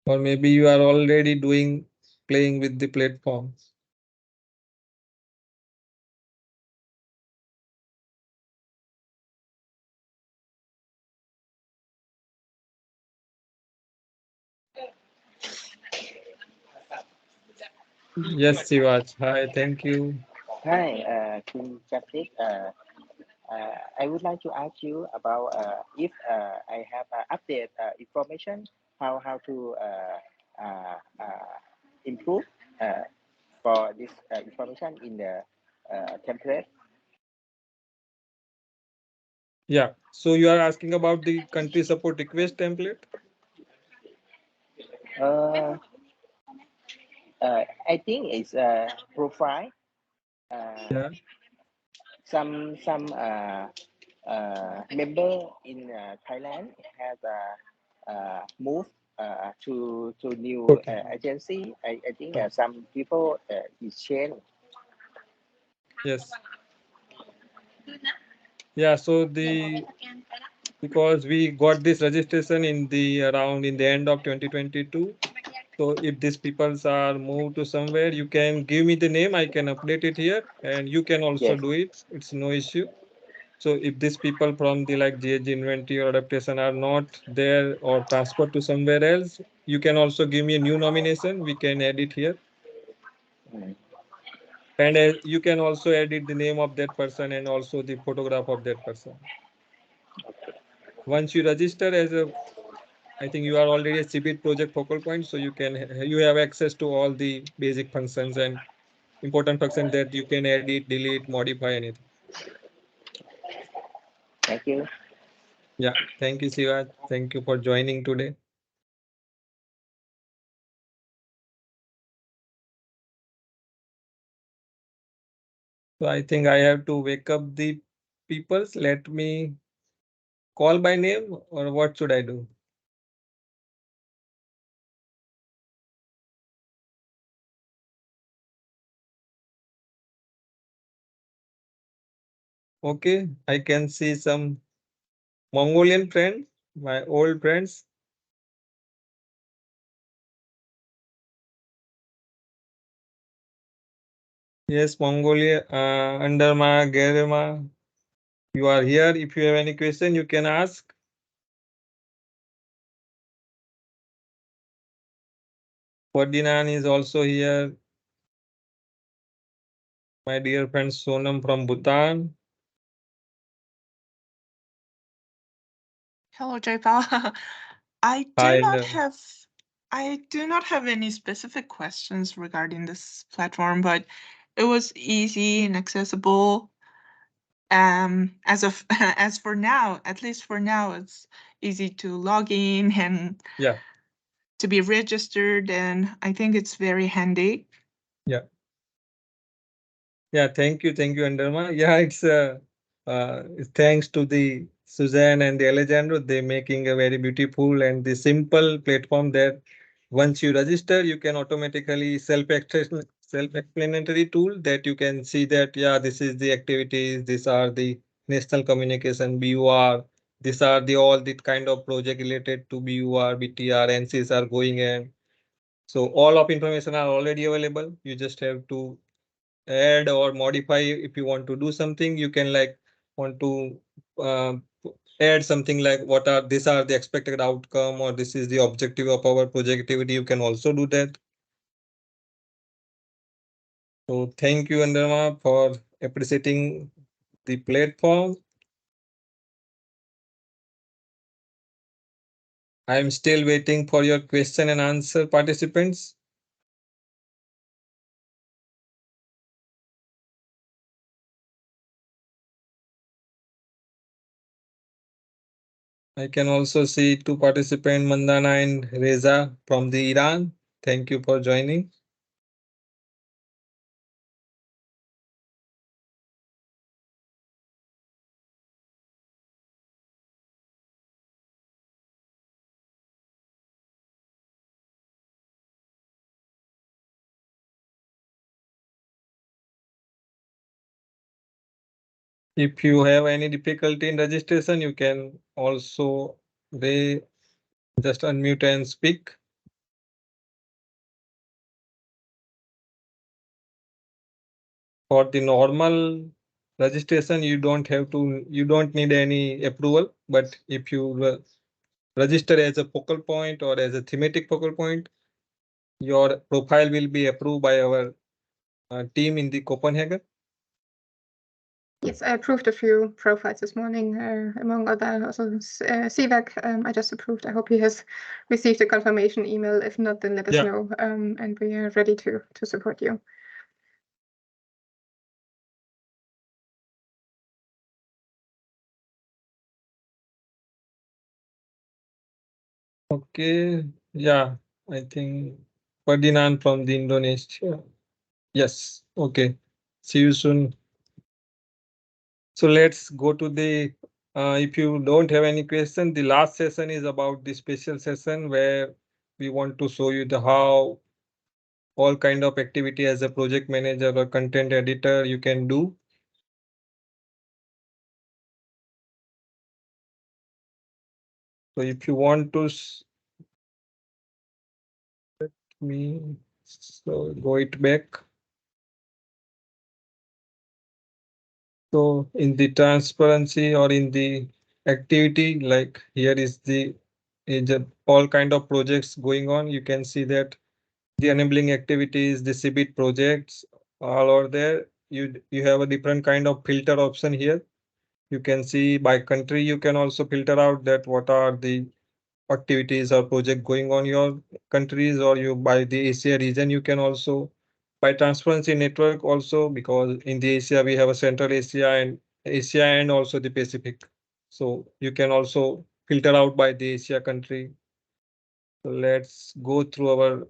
Or maybe you are already playing with the platform. Yes, Sivaj. Hi, thank you. Hi, Kun Japik. I would like to ask you about if I have update information, how to improve for this information in the template. Yeah, so you are asking about the country support request template? I think it's a profile. Yeah. Some member in Thailand has moved to new Okay. agency. I think some people is changed. Yes. Yeah, so because we got this registration in the end of 2022. So if these peoples are moved to somewhere, you can give me the name, I can update it here, and you can also Yes. do it. It's no issue. So if these people from the like GHG inventory or adaptation are not there or transferred to somewhere else, you can also give me a new nomination. We can add it here. Mm. And you can also edit the name of that person and also the photograph of that person. Once you register as I think you are already a CBIT project focal point, so you have access to all the basic functions and important functions that you can edit, delete, modify anything. Thank you. Yeah, thank you, Siva. Thank you for joining today. So I think I have to wake up the peoples. Let me call by name, or what should I do? Okay, I can see some Mongolian friends, my old friends. Yes, Mongolia, Underma, Gerema, you are here. If you have any question, you can ask. Ferdinand is also here. My dear friend Sonam from Bhutan. Hello, Jaipal. I do not have any specific questions regarding this platform, but it was easy and accessible. as of as for now, at least for now, it's easy to log in and Yeah. to be registered, and I think it's very handy. Yeah, thank you, Anderma. Yeah, it's thanks to the Suzanne and the Alejandro, they making a very beautiful and the simple platform that once you register, you can automatically self-explanatory tool that you can see that, yeah, this is the activities, these are the national communication BUR, these are the all the kind of project related to BUR, BTR, NCs are going in. So all of information are already available. You just have to add or modify. If you want to do something, you can like want to add something like what are these are the expected outcome, or this is the objective of our project activity. You can also do that. So thank you, Andarma, for appreciating the platform. I am still waiting for your question and answer, participants. I can also see two participants, Mandana and Reza from the Iran. Thank you for joining. If you have any difficulty in registration, you can also just unmute and speak. For the normal registration, you don't need any approval. But if you register as a focal point or as a thematic focal point, your profile will be approved by our team in the Copenhagen. Yes, I approved a few profiles this morning, among other also Sivak. I just approved. I hope he has received a confirmation email. If not, then let us know, and we are ready to support you. Okay, yeah, I think Ferdinand from the Indonesia. Yes, okay. See you soon. So let's go to the, if you don't have any question, the last session is about the special session where we want to show you the how all kind of activity as a project manager or content editor you can do. So if you want to let me so go it back. So in the transparency or in the activity, like here is all kind of projects going on. You can see that the enabling activities, the CBIT projects, all are there. You have a different kind of filter option here. You can see by country, you can also filter out that what are the activities or project going on your countries, or you by the Asia region, you can also by transparency network also, because in the Asia we have a Central Asia and also the Pacific. So you can also filter out by the Asia country. So let's go through our,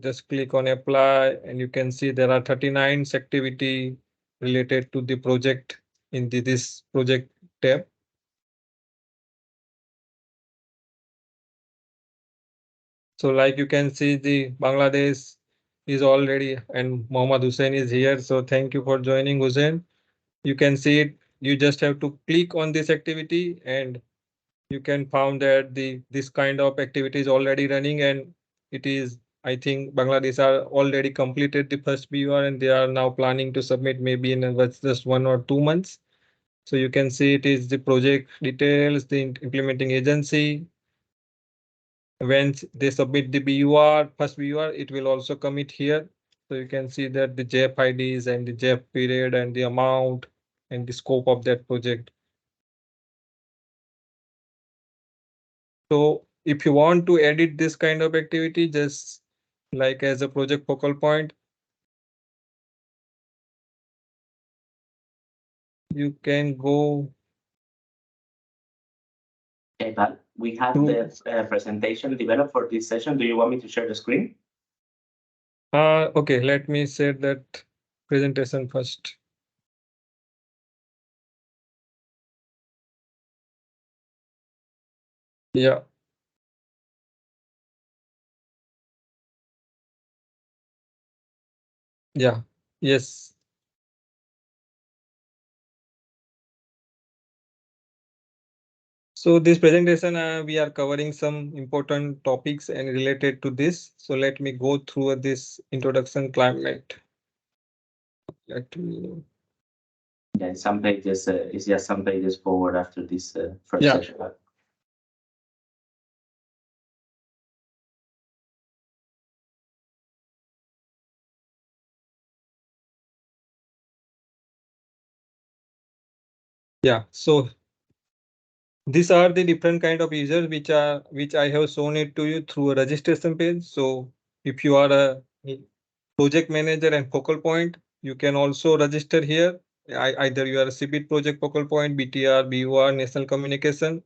just click on apply and you can see there are 39 activity related to the project in this project tab. So like you can see the Bangladesh is already and Mohammad Hussein is here. So thank you for joining, Hussein. You can see it. You just have to click on this activity and you can found that this kind of activity is already running, and it is, I think Bangladesh are already completed the first BUR and they are now planning to submit maybe in just 1 or 2 months. So you can see it is the project details, the implementing agency. When they submit the BUR, first BUR, it will also commit here. So you can see that the JF IDs and the JF period and the amount and the scope of that project. So if you want to edit this kind of activity, just like as a project focal point, you can go. But we have the presentation developed for this session. Do you want me to share the screen? Okay, let me share that presentation first. Yeah. Yeah. Yes. So this presentation, we are covering some important topics and related to this. So let me go through this introduction climate. Let me. Yeah, some pages, it's just some pages forward after this first Yeah. session. Yeah. So these are the different kind of users which I have shown it to you through a registration page. So if you are a project manager and focal point, you can also register here. Either you are a CBIT project focal point, BTR, BUR, national communication.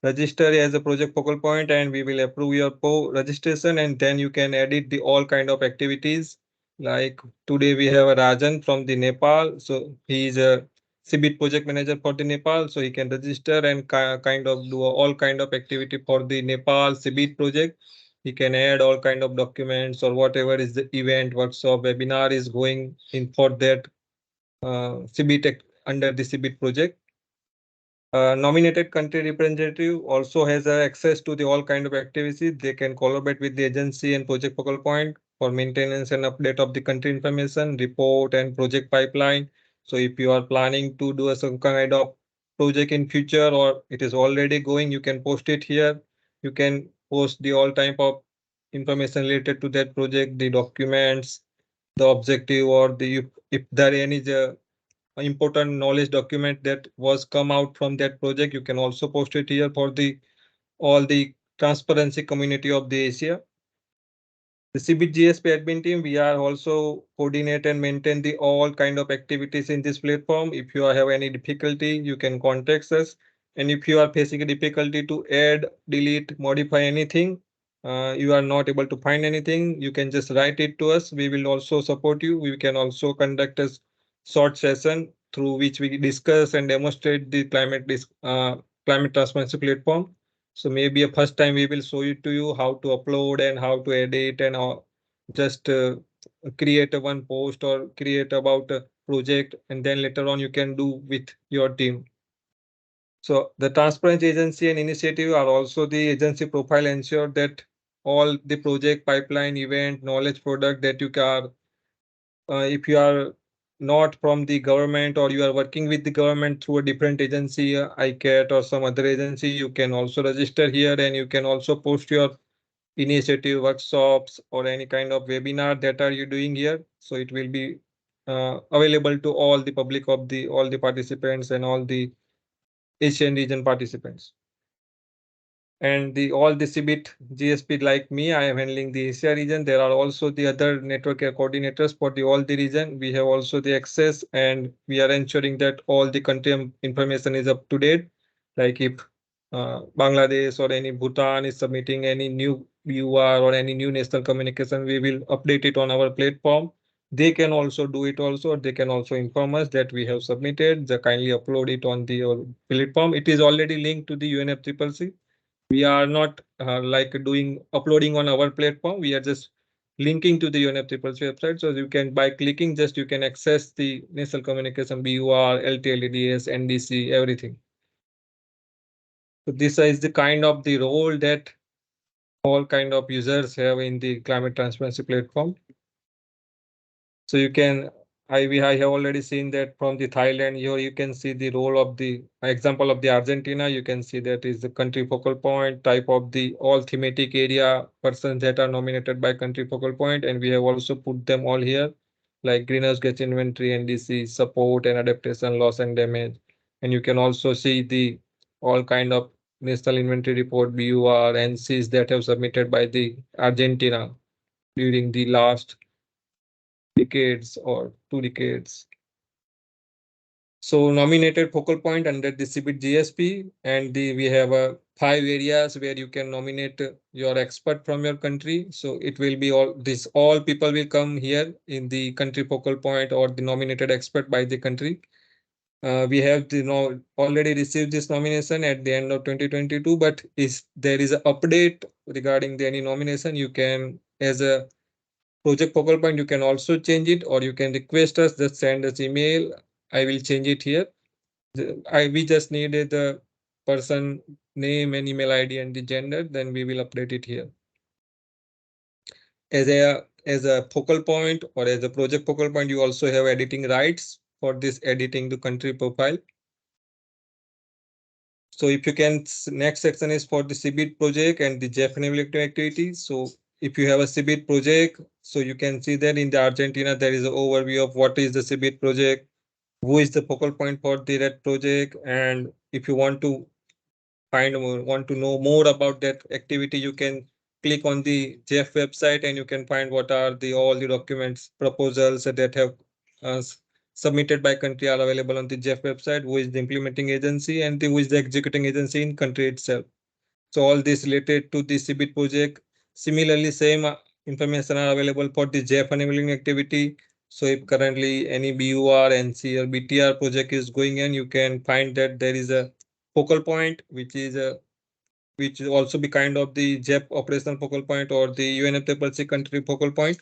Register as a project focal point and we will approve your registration, and then you can edit the all kind of activities. Like today we have a Rajan from the Nepal. So he is a CBIT project manager for the Nepal. So he can register and kind of do all kind of activity for the Nepal CBIT project. He can add all kind of documents or whatever is the event, workshop, webinar is going in for that CBIT under the CBIT project. Nominated country representative also has access to the all kind of activities. They can collaborate with the agency and project focal point for maintenance and update of the country information, report and project pipeline. So if you are planning to do some kind of project in future or it is already going, you can post it here. You can post the all type of information related to that project, the documents, the objective, or the if there any important knowledge document that was come out from that project, you can also post it here for the all the transparency community of the Asia. The CBIT GSP admin team, we are also coordinate and maintain the all kind of activities in this platform. If you have any difficulty, you can contact us. And if you are facing a difficulty to add, delete, modify anything, you are not able to find anything, you can just write it to us. We will also support you. We can also conduct a short session through which we discuss and demonstrate the climate transparency platform. So maybe a first time we will show it to you how to upload and how to edit and just create a one post or create about a project, and then later on you can do with your team. So the transparency agency and initiative are also the agency profile ensure that all the project pipeline event knowledge product that you can if you are not from the government or you are working with the government through a different agency, ICAT or some other agency, you can also register here and you can also post your initiative, workshops, or any kind of webinar that are you doing here. So it will be available to all the public of the all the participants and all the Asian region participants. And the all the CBIT GSP like me, I am handling the Asia region. There are also the other network coordinators for the all the region. We have also the access and we are ensuring that all the country information is up to date. Like if Bangladesh or any Bhutan is submitting any new BUR or any new national communication, we will update it on our platform. They can also do it also. They can also inform us that we have submitted. They kindly upload it on the platform. It is already linked to the UNFCCC. We are not like doing uploading on our platform. We are just linking to the UNFCCC website. So you can, by clicking, just you can access the national communication, BUR, LTLDS, NDC, everything. So this is the kind of the role that all kind of users have in the climate transparency platform. So you can, I have already seen that from the Thailand. Here you can see the role of the example of the Argentina. You can see that is the country focal point type of the all thematic area persons that are nominated by country focal point, and we have also put them all here, like greenhouse gas inventory, NDC, support and adaptation, loss and damage. And you can also see the all kind of national inventory report, BUR, NCs that have submitted by the Argentina during the last decades or 2 decades. So nominated focal point under the CBIT GSP, and we have 5 areas where you can nominate your expert from your country. So it will be all people will come here in the country focal point or the nominated expert by the country. We have already received this nomination at the end of 2022, but if there is an update regarding any nomination, you can, as a project focal point, you can also change it, or you can request us, just send us email. I will change it here. We just needed the person name and email ID and the gender, then we will update it here. As a focal point or as a project focal point, you also have editing rights for this editing the country profile. So if you can, next section is for the CBIT project and the JEF enabling activities. So if you have a CBIT project, so you can see that in the Argentina, there is an overview of what is the CBIT project, who is the focal point for the red project. And if you want to want to know more about that activity, you can click on the JEF website and you can find what are all the documents, proposals that have submitted by country are available on the JEF website, who is the implementing agency and who is the executing agency in country itself. So all this related to the CBIT project. Similarly, same information are available for the JEF enabling activity. So if currently any BUR, NC or BTR project is going in, you can find that there is a focal point, which will also be kind of the JEP operational focal point or the UNFCCC country focal point,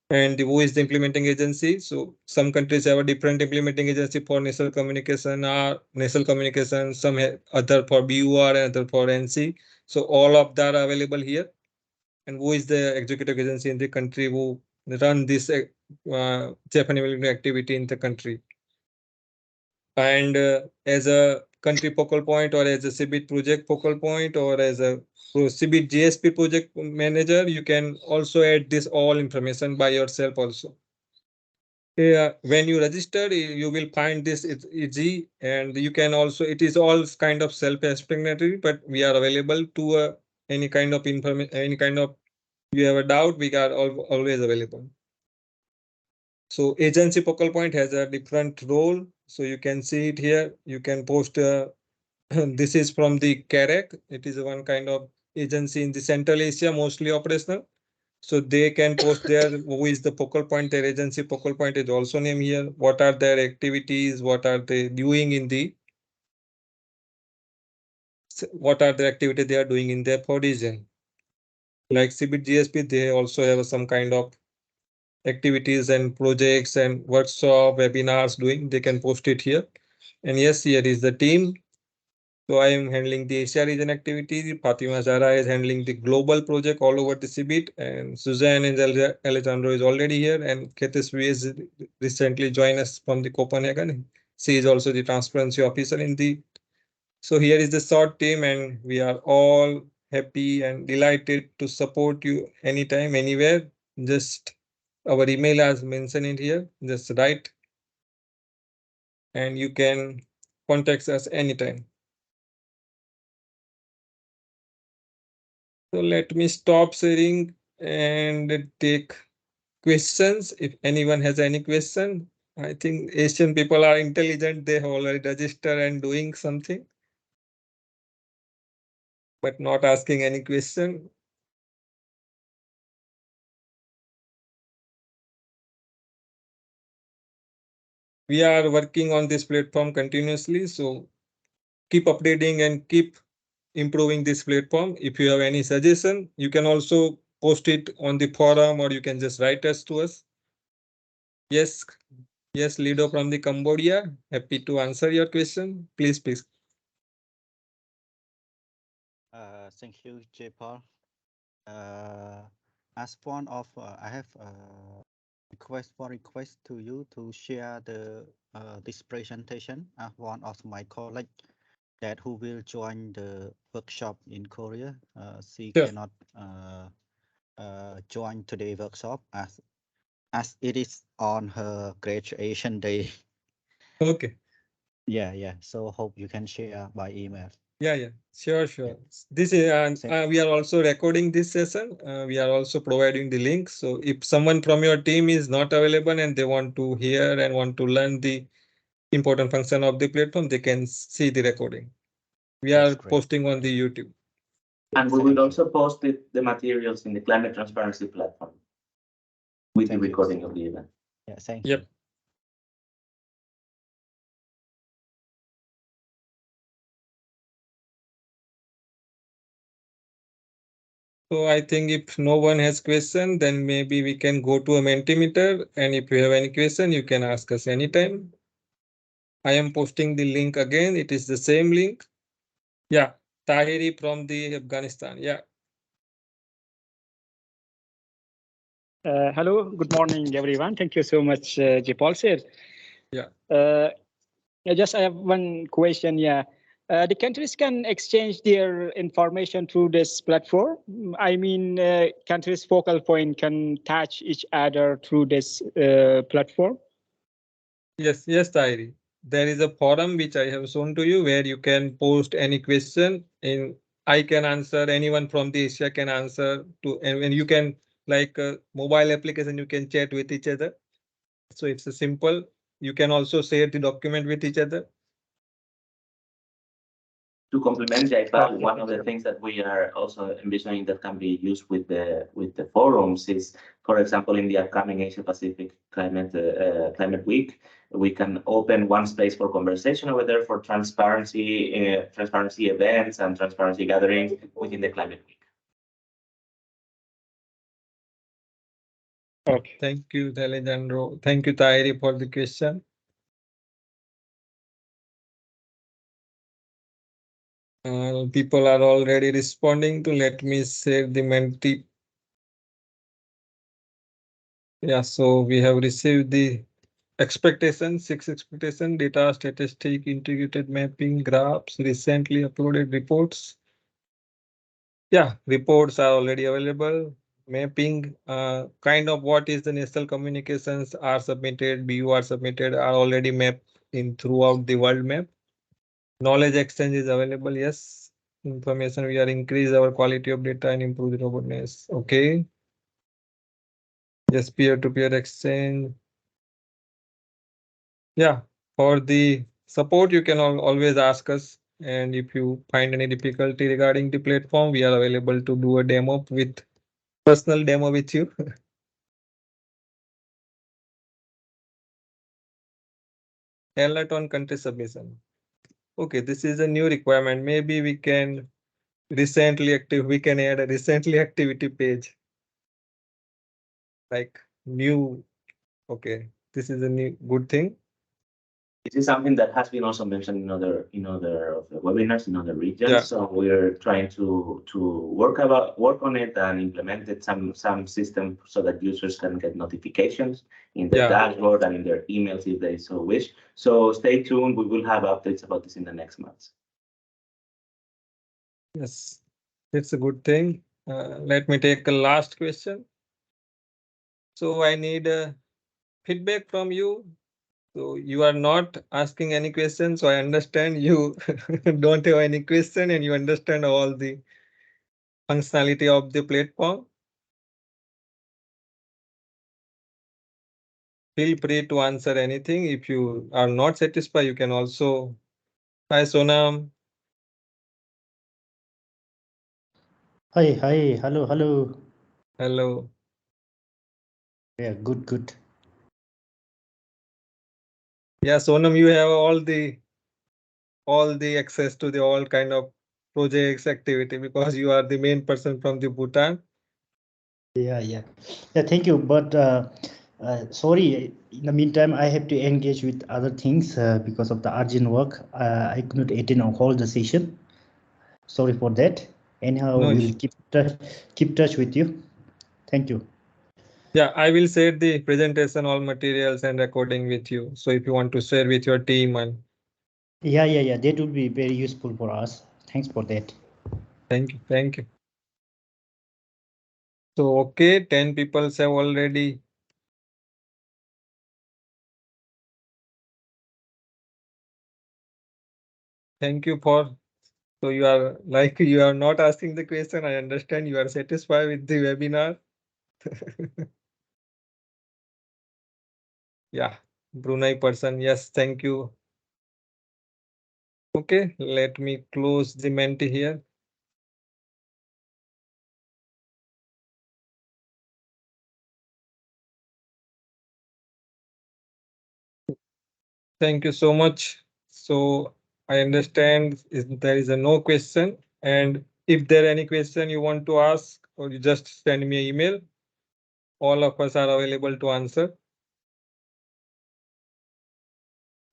and who is the implementing agency. So some countries have a different implementing agency for national communication or national communication, some other for BUR and other for NC. So all of that are available here. And who is the executive agency in the country who run this JEP enabling activity in the country. And as a country focal point or as a CBIT project focal point or as a CBIT GSP project manager, you can also add this all information by yourself also. Yeah, when you register, you will find this it's easy, and you can also, it is all kind of self-explanatory, but we are available to any kind of information, any kind of, you have a doubt, we are always available. So agency focal point has a different role. So you can see it here. You can post, this is from the CAREC. It is one kind of agency in the Central Asia, mostly operational. So they can post there who is the focal point, their agency focal point is also named here. What are their activities? What are they doing in the, what are the activities they are doing in their region? Like CBIT GSP, they also have some kind of activities and projects and workshop, webinars doing, they can post it here. And yes, here is the team. So I am handling the Asia region activity. Fatima Zara is handling the global project all over the CBIT, and Suzanne and Alejandro is already here, and Ketesvi is recently joined us from the Copenhagen. She is also the transparency officer in the. So here is the short team, and we are all happy and delighted to support you anytime, anywhere. Just our email as mentioned in here, just write, and you can contact us anytime. So let me stop sharing and take questions. If anyone has any question, I think Asian people are intelligent. They have already registered and doing something, but not asking any question. We are working on this platform continuously. So keep updating and keep improving this platform. If you have any suggestion, you can also post it on the forum, or you can just write us to us. Yes, yes, Lido from the Cambodia. Happy to answer your question. Please, please. Thank you, J. Paul. As one of, I have request to you to share the this presentation as one of my colleagues that who will join the workshop in Korea. She Sure. cannot join today workshop as it is on her graduation day. Okay. Yeah. So hope you can share by email. Yeah. Sure. This is, and we are also recording this session. We are also providing the link. So if someone from your team is not available and they want to hear and want to learn the important function of the platform, they can see the recording. We That's are great. posting on the YouTube. And we Thank will you. also post the materials in the climate transparency platform with Thank the you. recording of the event. Yeah, thank Yep. you. So I think if no one has question, then maybe we can go to a Mentimeter. And if you have any question, you can ask us anytime. I am posting the link again. It is the same link. Yeah, Tahiri from the Afghanistan. Yeah. Hello, good morning, everyone. Thank you so much, Jipal sir. Yeah. I have one question. Yeah, the countries can exchange their information through this platform. I mean, countries' focal point can touch each other through this platform. Yes, Tahiri. There is a forum which I have shown to you where you can post any question in. I can answer, anyone from the Asia can answer to, and you can, like a mobile application, you can chat with each other. So it's a simple. You can also share the document with each other. To complement Jaipal, Okay, one of the things that we are also envisioning that can be used with the forums is, for example, in the upcoming Asia Pacific Climate Week, we can open one space for conversation over there for transparency events and transparency gatherings within the Climate Week. Okay. Thank you, Alejandro. Thank you, Tahiri, for the question. People are already responding to. Let me share the Menti. Yeah, so we have received the expectations, 6 expectation, data, statistic, integrated mapping, graphs, recently uploaded reports. Yeah, reports are already available. Mapping, kind of what is the national communications are submitted, BU are submitted, are already mapped in throughout the world map. Knowledge exchange is available. Yes. Information, we are increase our quality of data and improve the robustness. Okay. Yes, peer-to-peer exchange. Yeah, for the support, you can always ask us. And if you find any difficulty regarding the platform, we are available to do a demo with personal demo with you. Alert on country submission. Okay, this is a new requirement. Maybe we can recently active. We can add a recently activity page. Like new. Okay, this is a new good thing. This is something that has been also mentioned in other of the webinars in other regions. Yeah. So we're trying to work on it and implement it some system so that users can get notifications in their Yeah. dashboard and in their emails if they so wish. So stay tuned. We will have updates about this in the next months. Yes, it's a good thing. Let me take a last question. So I need a feedback from you. So you are not asking any questions. So I understand you don't have any question and you understand all the functionality of the platform. Feel free to answer anything. If you are not satisfied, you can also. Hi, Sonam. Hi, hello. Hello. Yeah, good. Yeah, Sonam, you have all the access to the all kind of projects activity because you are the main person from the Bhutan. Yeah. Thank you. But sorry, in the meantime, I have to engage with other things because of the urgent work. I could not attend all the session. Sorry for that. Anyhow, No we'll issue. keep touch with you. Thank you. Yeah, I will share the presentation, all materials and recording with you. So if you want to share with your team and. Yeah. That would be very useful for us. Thanks for that. Thank you. So, okay, 10 people have already. Thank you for. So you are like, you are not asking the question. I understand you are satisfied with the webinar. Yeah, Brunei person. Yes, thank you. Okay, let me close the Menti here. Thank you so much. So I understand there is a no question, and if there any question you want to ask, or you just send me an email. All of us are available to answer.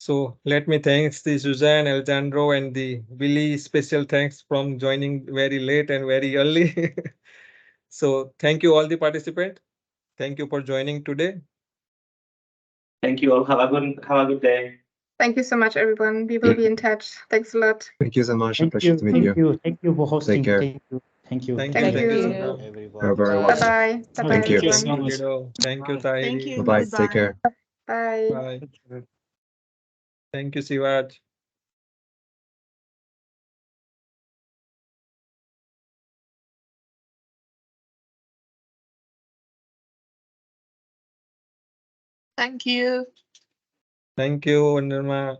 So let me thanks the Suzanne, Alejandro, and the Willie. Special thanks from joining very late and very early. So thank you all the participants. Thank you for joining today. Thank you all. Have a good day. Thank you so much, everyone. We will be in touch. Thanks a lot. Thank you so much. A Thank pleasure you, to meet you. thank you for hosting. care. Thank you, thank you. Thank Thank you. you. Thank Thank you. you, everyone. You're very welcome. Bye-bye. Bye-bye, Thank you. everyone. Thank you, Guido. Thank you, Tahiri. Thank you. Bye-bye. Goodbye. Take care. Bye. Bye. Thank you, Sivaj. Thank you. Thank you, Vandarma.